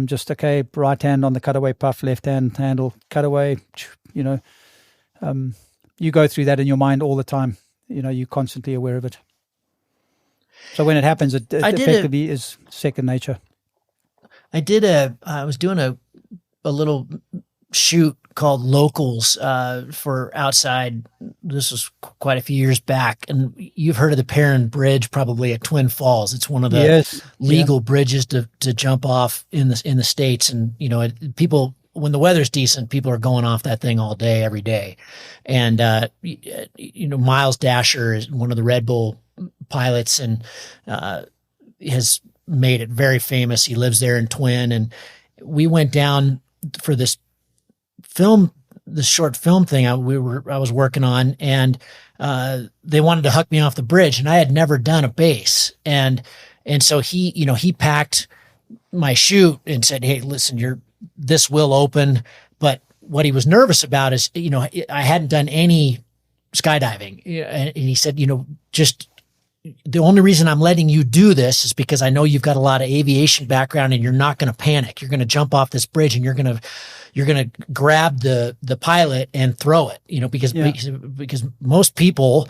just, okay, right hand on the cutaway puff, left hand handle, cutaway, you go through that in your mind all the time. You're constantly aware of it. So when it happens, it effectively is second nature. I was doing a little shoot called Locals for outside. This was quite a few years back, and you've heard of the Perrin Bridge probably at Twin Falls. It's one of the legal bridges to jump off in the States, and people, when the weather's decent, people are going off that thing all day, every day. And Miles Dasher is one of the Red Bull pilots, and has made it very famous. He lives there in Twin, and we went down for this short film thing I was working on, and they wanted to hook me off the bridge, and I had never done a base, and so he packed my chute and said, "Hey, listen, this will open," but what he was nervous about is, I hadn't done any skydiving, and he said, just the only reason I'm letting you do this is because I know you've got a lot of aviation background and you're not going to panic. You're going to jump off this bridge and you're going to grab the pilot and throw it, because most people,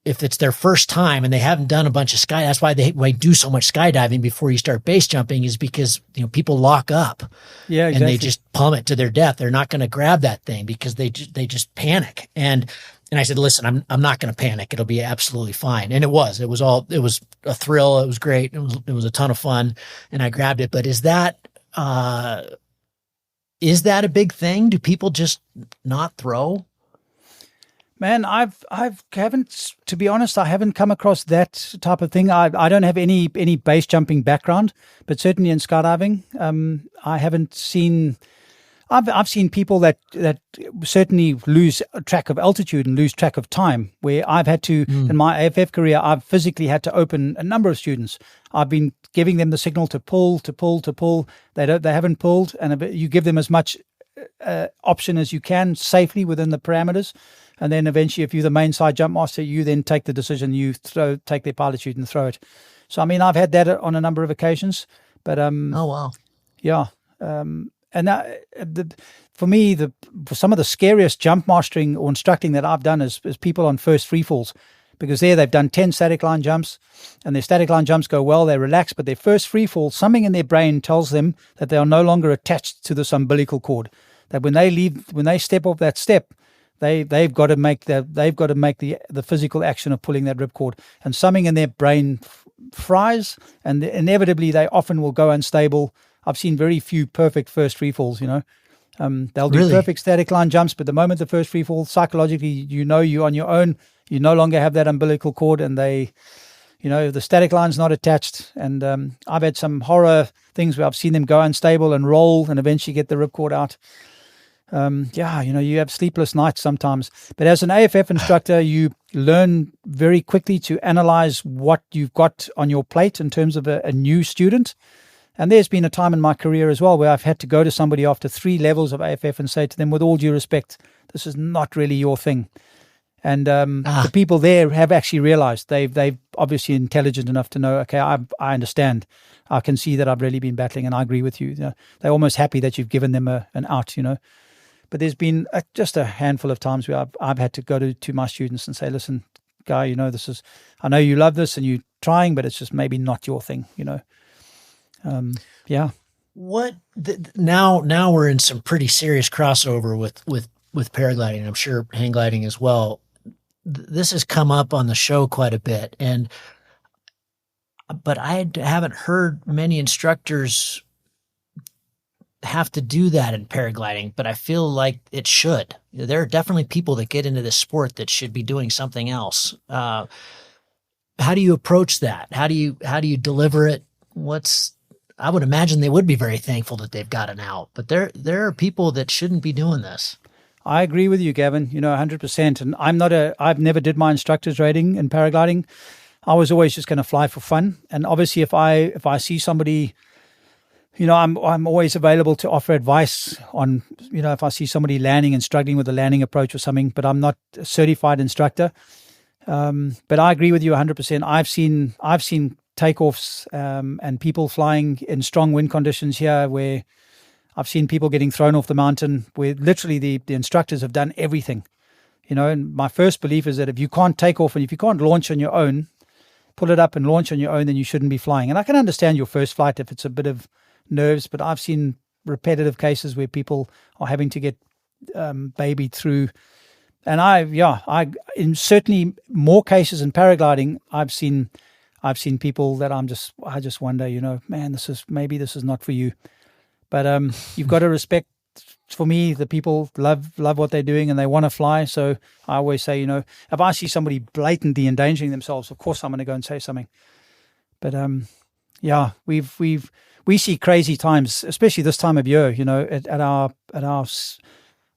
if it's their first time and they haven't done a bunch of that's why they do so much skydiving before you start base jumping, is because, people lock up and they just plummet to their death. They're not going to grab that thing because they just panic. And I said, listen, I'm not going to panic. It'll be absolutely fine. And it was a thrill. It was great. It was a ton of fun, and I grabbed it. But is that a big thing? Do people just not throw? Man, I haven't, to be honest, I haven't come across that type of thing. I don't have any base jumping background, but certainly in skydiving, I haven't seen. I've seen people that certainly lose track of altitude and lose track of time, where I've had to, in my AFF career, I've physically had to open a number of students. I've been giving them the signal to pull. They haven't pulled, and you give them as much option as you can safely within the parameters. And then eventually, if you're the main side jump master, you then take the decision, take their pilot chute and throw it. So, I mean, I've had that on a number of occasions, but, oh, wow. Yeah. And for me, for some of the scariest jump mastering or instructing that I've done is people on first free falls, because they've done 10 static line jumps, and their static line jumps go well, they relax, but their first free fall, something in their brain tells them that they are no longer attached to this umbilical cord. That when they step off that step, they've got to make the physical action of pulling that ripcord, and something in their brain fries, and inevitably they often will go unstable. I've seen very few perfect first free falls, they'll do perfect static line jumps, but the moment the first free fall, psychologically, you're on your own, you no longer have that umbilical cord, and the static line's not attached. And I've had some horror things where I've seen them go unstable and roll and eventually get the ripcord out. You have sleepless nights sometimes. But as an AFF instructor, you learn very quickly to analyze what you've got on your plate in terms of a new student. And there's been a time in my career as well where I've had to go to somebody after 3 levels of AFF and say to them, with all due respect, this is not really your thing. And the people there have actually realized they've obviously intelligent enough to know, okay, I understand. I can see that I've really been battling, and I agree with you. They're almost happy that you've given them an out, But there's been just a handful of times where I've had to go to my students and say, listen, guy, I know you love this and you're trying, but it's just maybe not your thing, Now we're in some pretty serious crossover with paragliding. I'm sure hang gliding as well. This has come up on the show quite a bit, but I haven't heard many instructors have to do that in paragliding, but I feel like it should. There are definitely people that get into this sport that should be doing something else. How do you approach that? How do you deliver it? I would imagine they would be very thankful that they've got an out, but there are people that shouldn't be doing this. I agree with you, Gavin, 100%. And I've never did my instructor's rating in paragliding. I was always just going to fly for fun. And obviously if I see somebody, I'm always available to offer advice on, if I see somebody landing and struggling with the landing approach or something, but I'm not a certified instructor. But I agree with you 100%. I've seen takeoffs and people flying in strong wind conditions here where I've seen people getting thrown off the mountain where literally the instructors have done everything. And my first belief is that if you can't take off and if you can't launch on your own, pull it up and launch on your own, then you shouldn't be flying. And I can understand your first flight if it's a bit of nerves, but I've seen repetitive cases where people are having to get babied through. And in certainly more cases in paragliding, I've seen people that I just wonder, man, this is not for you. But you've got to respect, for me, the people love what they're doing and they want to fly. So I always say, if I see somebody blatantly endangering themselves, of course I'm going to go and say something. But we see crazy times, especially this time of year. At our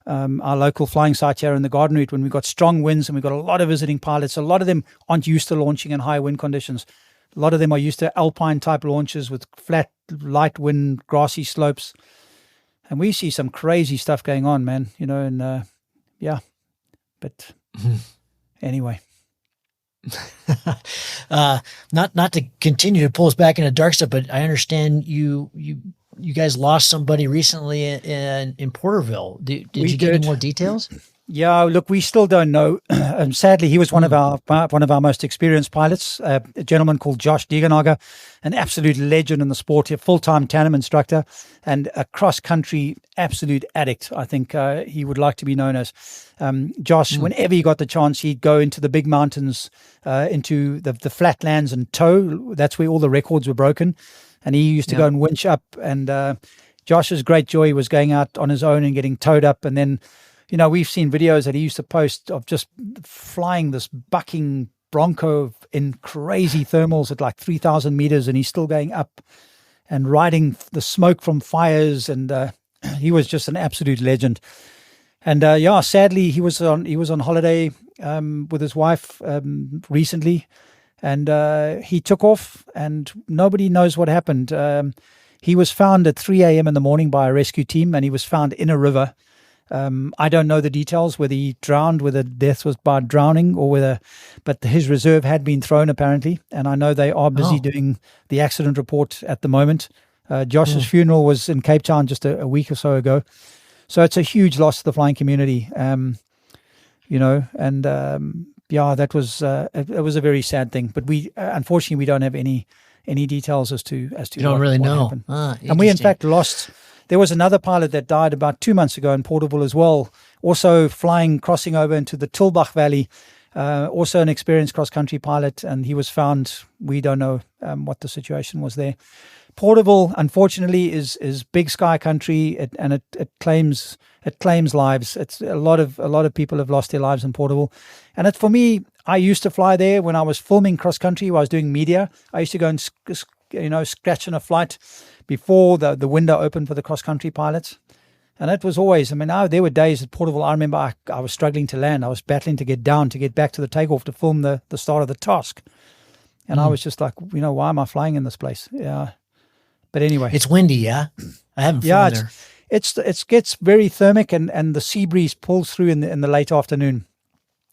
local flying site here in the Garden Route, when we've got strong winds and we've got a lot of visiting pilots. A lot of them aren't used to launching in high wind conditions. A lot of them are used to alpine type launches with flat, light wind, grassy slopes. And we see some crazy stuff going on, man, but anyway. Not to continue to pull us back into dark stuff, but I understand you guys lost somebody recently in Porterville. Did you get any more details? Yeah, look, we still don't know. Sadly, he was one of our most experienced pilots, a gentleman called Josh Degenager, an absolute legend in the sport, a full-time tandem instructor and a cross-country absolute addict. I think he would like to be known as. Josh, whenever he got the chance, he'd go into the big mountains, into the flatlands and tow. That's where all the records were broken. And he used to go and winch up. And Josh's great joy was going out on his own and getting towed up. And then, we've seen videos that he used to post of just flying this bucking Bronco in crazy thermals at like 3,000 meters. And he's still going up and riding the smoke from fires. And he was just an absolute legend. And sadly, he was on holiday with his wife recently. And he took off and nobody knows what happened. He was found at 3 a.m. in the morning by a rescue team and he was found in a river. I don't know the details, whether he drowned, whether death was by drowning but his reserve had been thrown apparently. And I know they are busy doing the accident report at the moment. Josh's funeral was in Cape Town just a week or so ago. So it's a huge loss to the flying community. That was it was a very sad thing. But we unfortunately we don't have any details as to you don't really know. And we in fact lost. There was another pilot that died about 2 months ago in Porterville as well. Also crossing over into the Tilbach Valley. Also an experienced cross-country pilot, and he was found. We don't know what the situation was there. Porterville, unfortunately, is big sky country, and it claims lives. It's a lot of people have lost their lives in Porterville, and for me, I used to fly there when I was filming cross country. I was doing media. I used to go and scratch in a flight before the window opened for the cross country pilots, and it was always. There were days at Porterville. I remember I was struggling to land. I was battling to get down to get back to the takeoff to film the start of the task, and I was just like, why am I flying in this place? Yeah. But anyway, it's windy. Yeah, I haven't flown there. It gets very thermic, and the sea breeze pulls through in the late afternoon.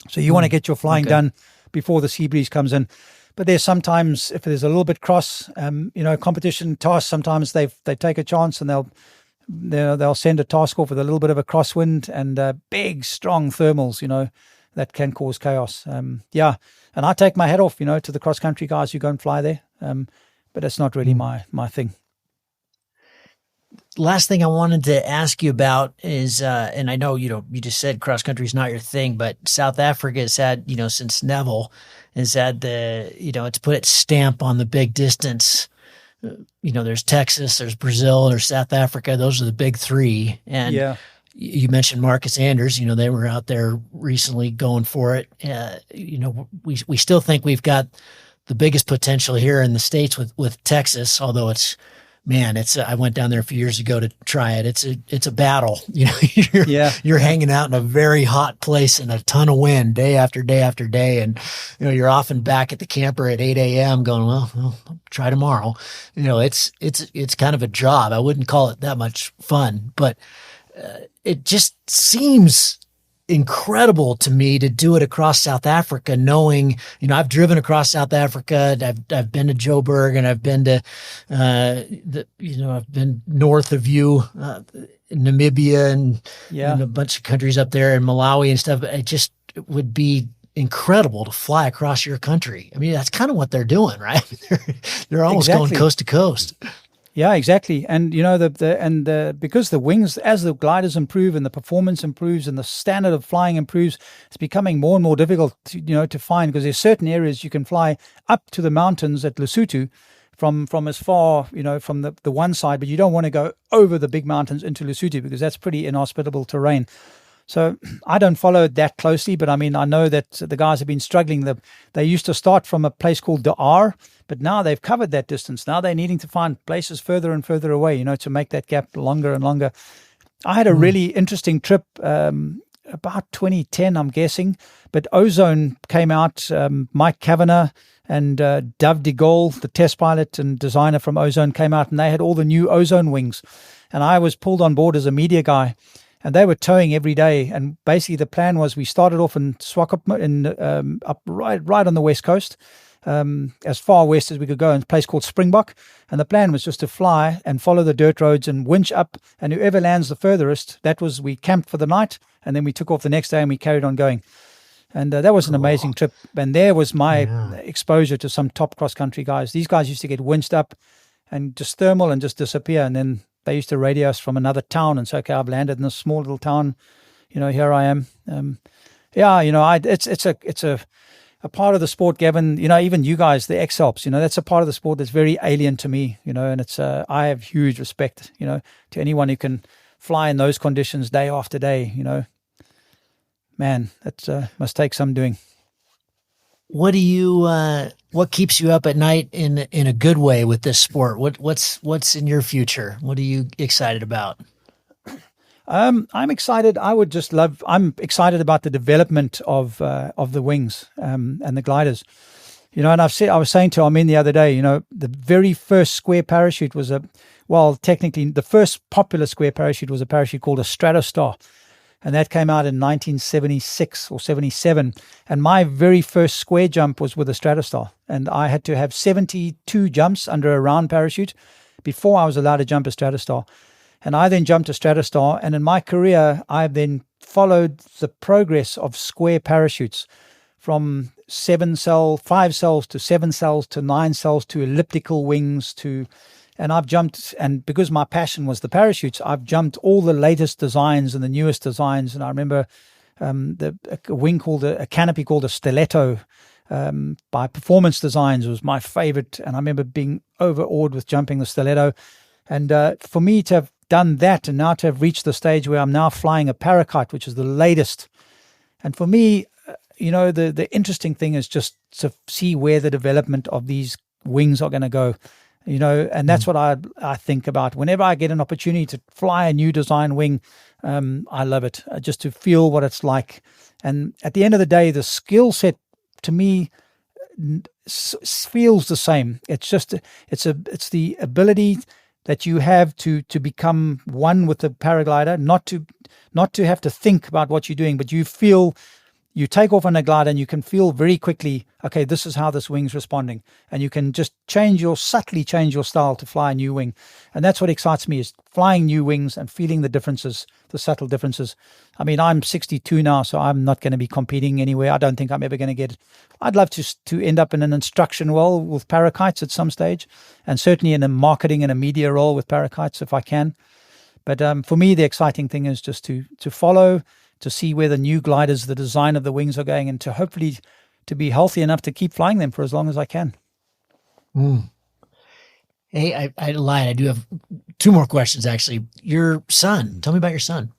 So you want to get your flying done before the sea breeze comes in. But there's sometimes, if there's a little bit cross, competition tasks. Sometimes they take a chance and they'll send a task off with a little bit of a crosswind and big strong thermals. That can cause chaos. And I take my hat off, to the cross country guys who go and fly there. But it's not really my thing. Last thing I wanted to ask you about is, and I know, you just said cross country is not your thing, but South Africa has had, since Neville has had it's put its stamp on the big distance there's Texas, there's Brazil, there's South Africa. Those are the big three. And you mentioned Marcus Anders. They were out there recently going for it. We still think we've got the biggest potential here in the States with Texas, although I went down there a few years ago to try it. It's a battle. You're hanging out in a very hot place in a ton of wind day after day after day. And, you're often back at the camper at 8 a.m. going, well, I'll try tomorrow. It's kind of a job. I wouldn't call it that much fun, but it just seems incredible to me to do it across South Africa, knowing, I've driven across South Africa. I've been to Joburg, and I've been to, I've been north of you, Namibia and a bunch of countries up there in Malawi and stuff. It would be incredible to fly across your country. I mean, that's kind of what they're doing, right? They're almost going coast to coast. Yeah, exactly. And because the wings, as the gliders improve and the performance improves and the standard of flying improves, it's becoming more and more difficult to find, because there's certain areas you can fly up to the mountains at Lesotho from as far, from the one side, but you don't want to go over the big mountains into Lesotho because that's pretty inhospitable terrain. So I don't follow it that closely, but I know that the guys have been struggling. They used to start from a place called De Aar, but now they've covered that distance. Now they're needing to find places further and further away, to make that gap longer and longer. I had a really interesting trip about 2010, I'm guessing, but Ozone came out. Mike Kavanagh and Dov de Gaulle, the test pilot and designer from Ozone, came out, and they had all the new Ozone wings. And I was pulled on board as a media guy. And they were towing every day. And basically the plan was we started off in Swakopmund, up right on the west coast, as far west as we could go, in a place called Springbok. And the plan was just to fly and follow the dirt roads and winch up. And whoever lands the furthest, we camped for the night. And then we took off the next day and we carried on going. And that was an amazing trip. And there was my exposure to some top cross-country guys. These guys used to get winched up and just thermal and just disappear. And then they used to radio us from another town and say, okay, I've landed in a small little town. Here I am. It's a part of the sport, Gavin. Even you guys, the X-Alps, that's a part of the sport that's very alien to me, and it's, I have huge respect, to anyone who can fly in those conditions day after day, Man, that must take some doing. What keeps you up at night in a good way with this sport? What's in your future? What are you excited about? I'm excited. I'm excited about the development of the wings and the gliders. And I was saying to Armin the other day, the very first square parachute was technically the first popular square parachute was a parachute called a Stratostar. And that came out in 1976 or 77. And my very first square jump was with a Stratostar. And I had to have 72 jumps under a round parachute before I was allowed to jump a Stratostar. And I then jumped a Stratostar. And in my career, I've then followed the progress of square parachutes from 5 cells to 7 cells to 9 cells to elliptical wings and I've jumped, and because my passion was the parachutes, I've jumped all the latest designs and the newest designs. And I remember a wing called a canopy called a stiletto by Performance Designs was my favorite. And I remember being overawed with jumping the stiletto. And for me to have done that and now to have reached the stage where I'm now flying a Paracite, which is the latest. And for me, the interesting thing is just to see where the development of these wings are going to go. And that's what I think about. Whenever I get an opportunity to fly a new design wing, I love it, just to feel what it's like. And at the end of the day, the skill set to me feels the same. It's just, it's the ability that you have to become one with the paraglider, not to have to think about what you're doing, but you take off on a glider and you can feel very quickly, okay, this is how this wing's responding. And you can just subtly change your style to fly a new wing. And that's what excites me, is flying new wings and feeling the differences, the subtle differences. I mean, I'm 62 now, so I'm not going to be competing anywhere. I don't think I'm ever going to I'd love to end up in an instruction role with parakites at some stage, and certainly in a marketing and a media role with parakites if I can. But for me, the exciting thing is just to follow, to see where the new gliders, the design of the wings are going, and to hopefully to be healthy enough to keep flying them for as long as I can. Hey, I lied. I do have two more questions, actually. Your son. Tell me about your son.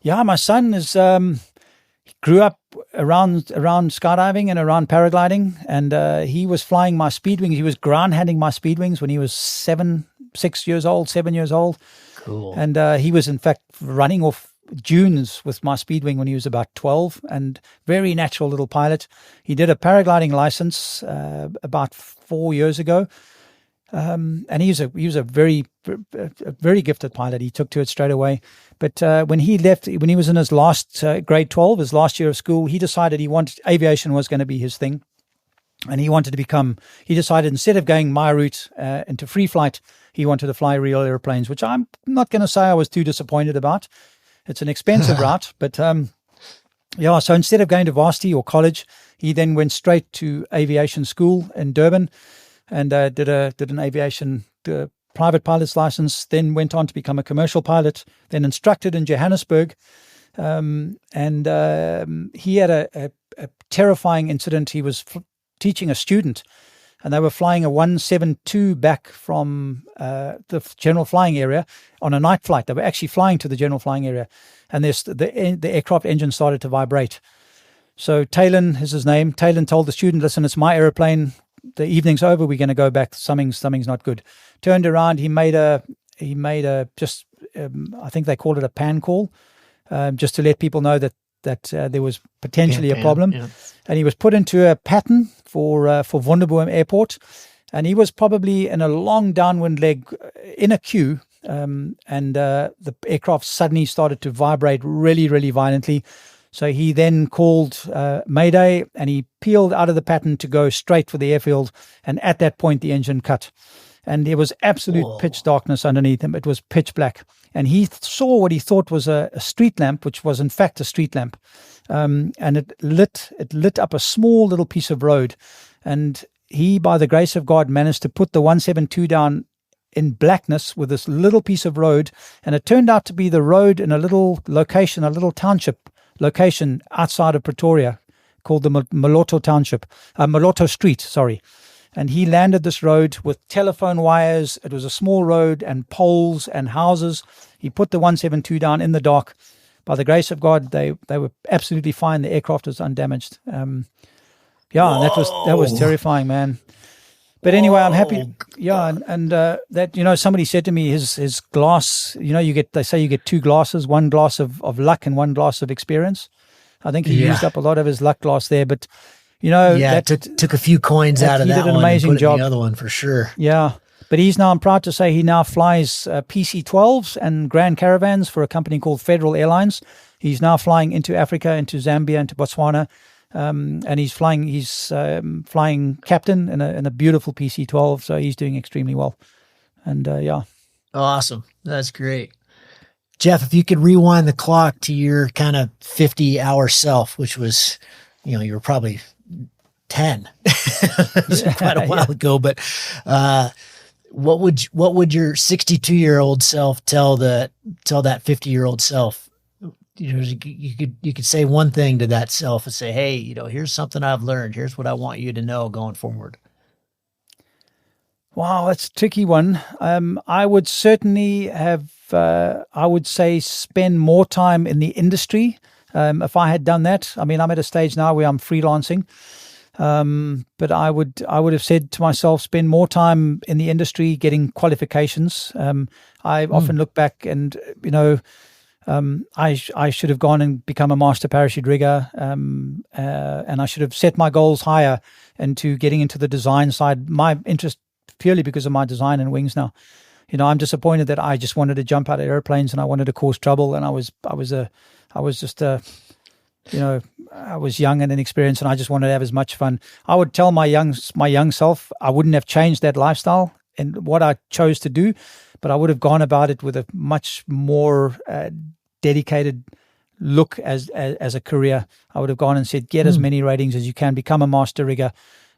Yeah, my son is grew up around skydiving and around paragliding, and he was flying my speed wings. He was ground handling my speed wings when he was 7 years old. Cool. And he was, in fact, running off dunes with my speedwing when he was about 12, and very natural little pilot. He did a paragliding license about 4 years ago, and he was a very gifted pilot. He took to it straight away. But when he left, when he was in his last grade 12, his last year of school, he decided aviation was going to be his thing. And he decided instead of going my route into free flight, he wanted to fly real airplanes, which I'm not going to say I was too disappointed about. It's an expensive route, but so instead of going to varsity or college, he then went straight to aviation school in Durban and did an aviation private pilot's license, then went on to become a commercial pilot, then instructed in Johannesburg. And he had a terrifying incident. He was teaching a student, and they were flying a 172 back from the general flying area on a night flight. They were actually flying to the general flying area, and the aircraft engine started to vibrate. So Talon is his name. Talon told the student, "Listen, it's my airplane. The evening's over. We're going to go back. Something's not good." Turned around. He made a just I think they called it a pan call, just to let people know that there was potentially a problem. Yeah. And he was put into a pattern for Wonderboom Airport, and he was probably in a long downwind leg in a queue, and the aircraft suddenly started to vibrate really, really violently. So he then called Mayday, and he peeled out of the pattern to go straight for the airfield, and at that point the engine cut. And there was absolute pitch darkness underneath him. It was pitch black. And he saw what he thought was a street lamp, which was in fact a street lamp. And it lit up a small little piece of road. And he, by the grace of God, managed to put the 172 down in blackness with this little piece of road. And it turned out to be the road in a little location, a little township location outside of Pretoria called the Maloto Street, sorry. And he landed this road with telephone wires. It was a small road and poles and houses. He put the 172 down in the dark. By the grace of God, they were absolutely fine. The aircraft was undamaged. And that was terrifying, man. But anyway, I'm happy. Yeah, and that somebody said to me, his glass. They say you get two glasses, one glass of luck and one glass of experience. I think he used up a lot of his luck glass there, but. Took a few coins out of that one. He did an amazing job. The other one for sure. Yeah, but I'm proud to say he now flies PC-12s and Grand Caravans for a company called Federal Airlines. He's now flying into Africa, into Zambia, into Botswana, and he's flying captain in a beautiful PC-12. So he's doing extremely well, and awesome. That's great. Jeff, if you could rewind the clock to your kind of 50-hour self, which was, you were probably 10 quite a while ago, but what would your 62-year-old self tell that 50-year-old self? You could say one thing to that self and say, hey, here's something I've learned. Here's what I want you to know going forward. Wow, that's a tricky one. I would certainly have, I would say, spend more time in the industry. If I had done that, I'm at a stage now where I'm freelancing. But I would have said to myself, spend more time in the industry getting qualifications. I often look back and, I should have gone and become a master parachute rigger. And I should have set my goals higher into getting into the design side. My interest purely because of my design and wings now. I'm disappointed that I just wanted to jump out of airplanes and I wanted to cause trouble. And I was young and inexperienced, and I just wanted to have as much fun. I would tell my young self I wouldn't have changed that lifestyle and what I chose to do, but I would have gone about it with a much more dedicated look as a career. I would have gone and said, get as many ratings as you can, become a master rigger,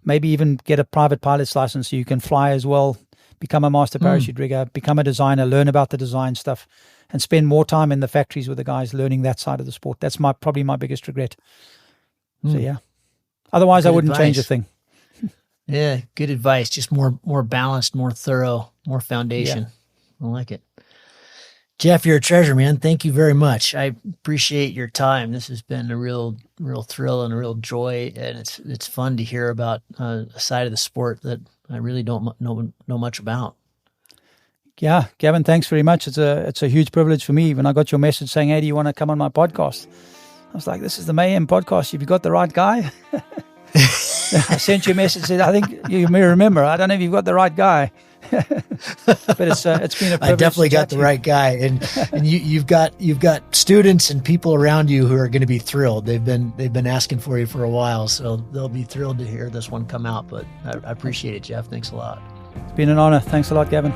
maybe even get a private pilot's license so you can fly as well, become a master parachute rigger, become a designer, learn about the design stuff, and spend more time in the factories with the guys learning that side of the sport. That's probably my biggest regret. So, yeah. Otherwise, good I wouldn't change a thing. Yeah, good advice. Just more balanced, more thorough, more foundation. Yeah. I like it. Jeff, you're a treasure, man. Thank you very much. I appreciate your time. This has been a real thrill and a real joy, and it's fun to hear about a side of the sport that I really don't know much about. Yeah, Gavin, thanks very much. It's a huge privilege for me. When I got your message saying, "Hey, do you want to come on my podcast?" I was like, "This is the Mayhem podcast. Have you got the right guy?" I sent you a message, said, "I think you may remember. I don't know if you've got the right guy." But it's been a privilege. I definitely got the right guy, and you've got students and people around you who are going to be thrilled. They've been asking for you for a while, so they'll be thrilled to hear this one come out. But I appreciate it, Jeff. Thanks a lot. It's been an honor. Thanks a lot, Gavin.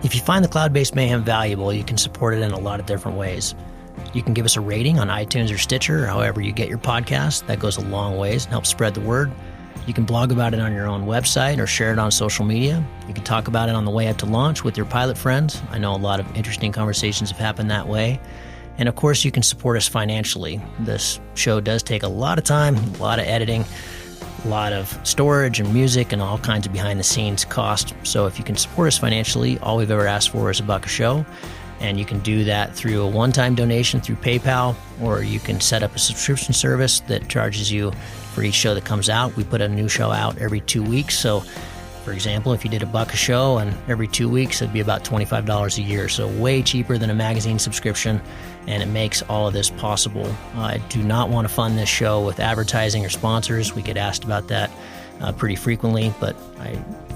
If you find the Cloud-Based Mayhem valuable, you can support it in a lot of different ways. You can give us a rating on iTunes or Stitcher, or however you get your podcast. That goes a long ways and helps spread the word. You can blog about it on your own website or share it on social media. You can talk about it on the way up to launch with your pilot friends. I know a lot of interesting conversations have happened that way. And of course, you can support us financially. This show does take a lot of time, a lot of editing, a lot of storage and music and all kinds of behind-the-scenes cost. So if you can support us financially, all we've ever asked for is $1 a show. And you can do that through a one-time donation through PayPal, or you can set up a subscription service that charges you for each show that comes out. We put a new show out every 2 weeks. So, for example, if you did $1 a show and every 2 weeks, it'd be about $25 a year. So way cheaper than a magazine subscription, and it makes all of this possible. I do not want to fund this show with advertising or sponsors. We get asked about that pretty frequently, but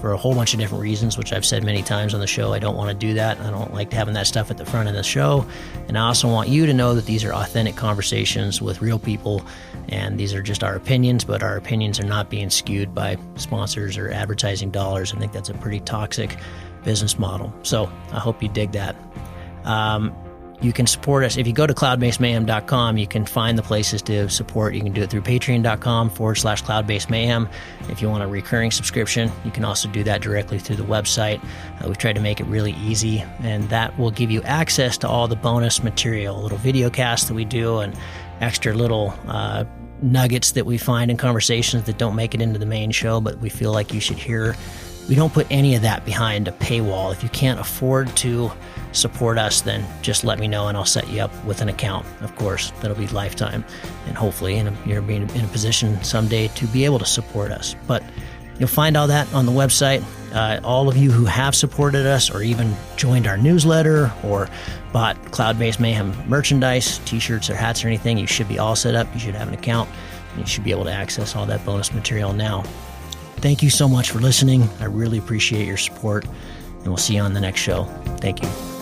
for a whole bunch of different reasons, which I've said many times on the show, I don't want to do that. I don't like having that stuff at the front of the show. And I also want you to know that these are authentic conversations with real people, and these are just our opinions, but our opinions are not being skewed by sponsors or advertising dollars. I think that's a pretty toxic business model. So I hope you dig that. You can support us. If you go to cloudbasedmayhem.com, you can find the places to support. You can do it through patreon.com/cloudbasedmayhem. If you want a recurring subscription, you can also do that directly through the website. We've tried to make it really easy, and that will give you access to all the bonus material, little video casts that we do and extra little nuggets that we find in conversations that don't make it into the main show, but we feel like you should hear. We don't put any of that behind a paywall. If you can't afford to support us, then just let me know and I'll set you up with an account. Of course, that'll be lifetime, and hopefully you're being in a position someday to be able to support us. But you'll find all that on the website. All of you who have supported us or even joined our newsletter or bought Cloud-Based Mayhem merchandise, t-shirts or hats or anything, you should be all set up. You should have an account, and you should be able to access all that bonus material now. Thank you so much for listening. I really appreciate your support, and we'll see you on the next show. Thank you.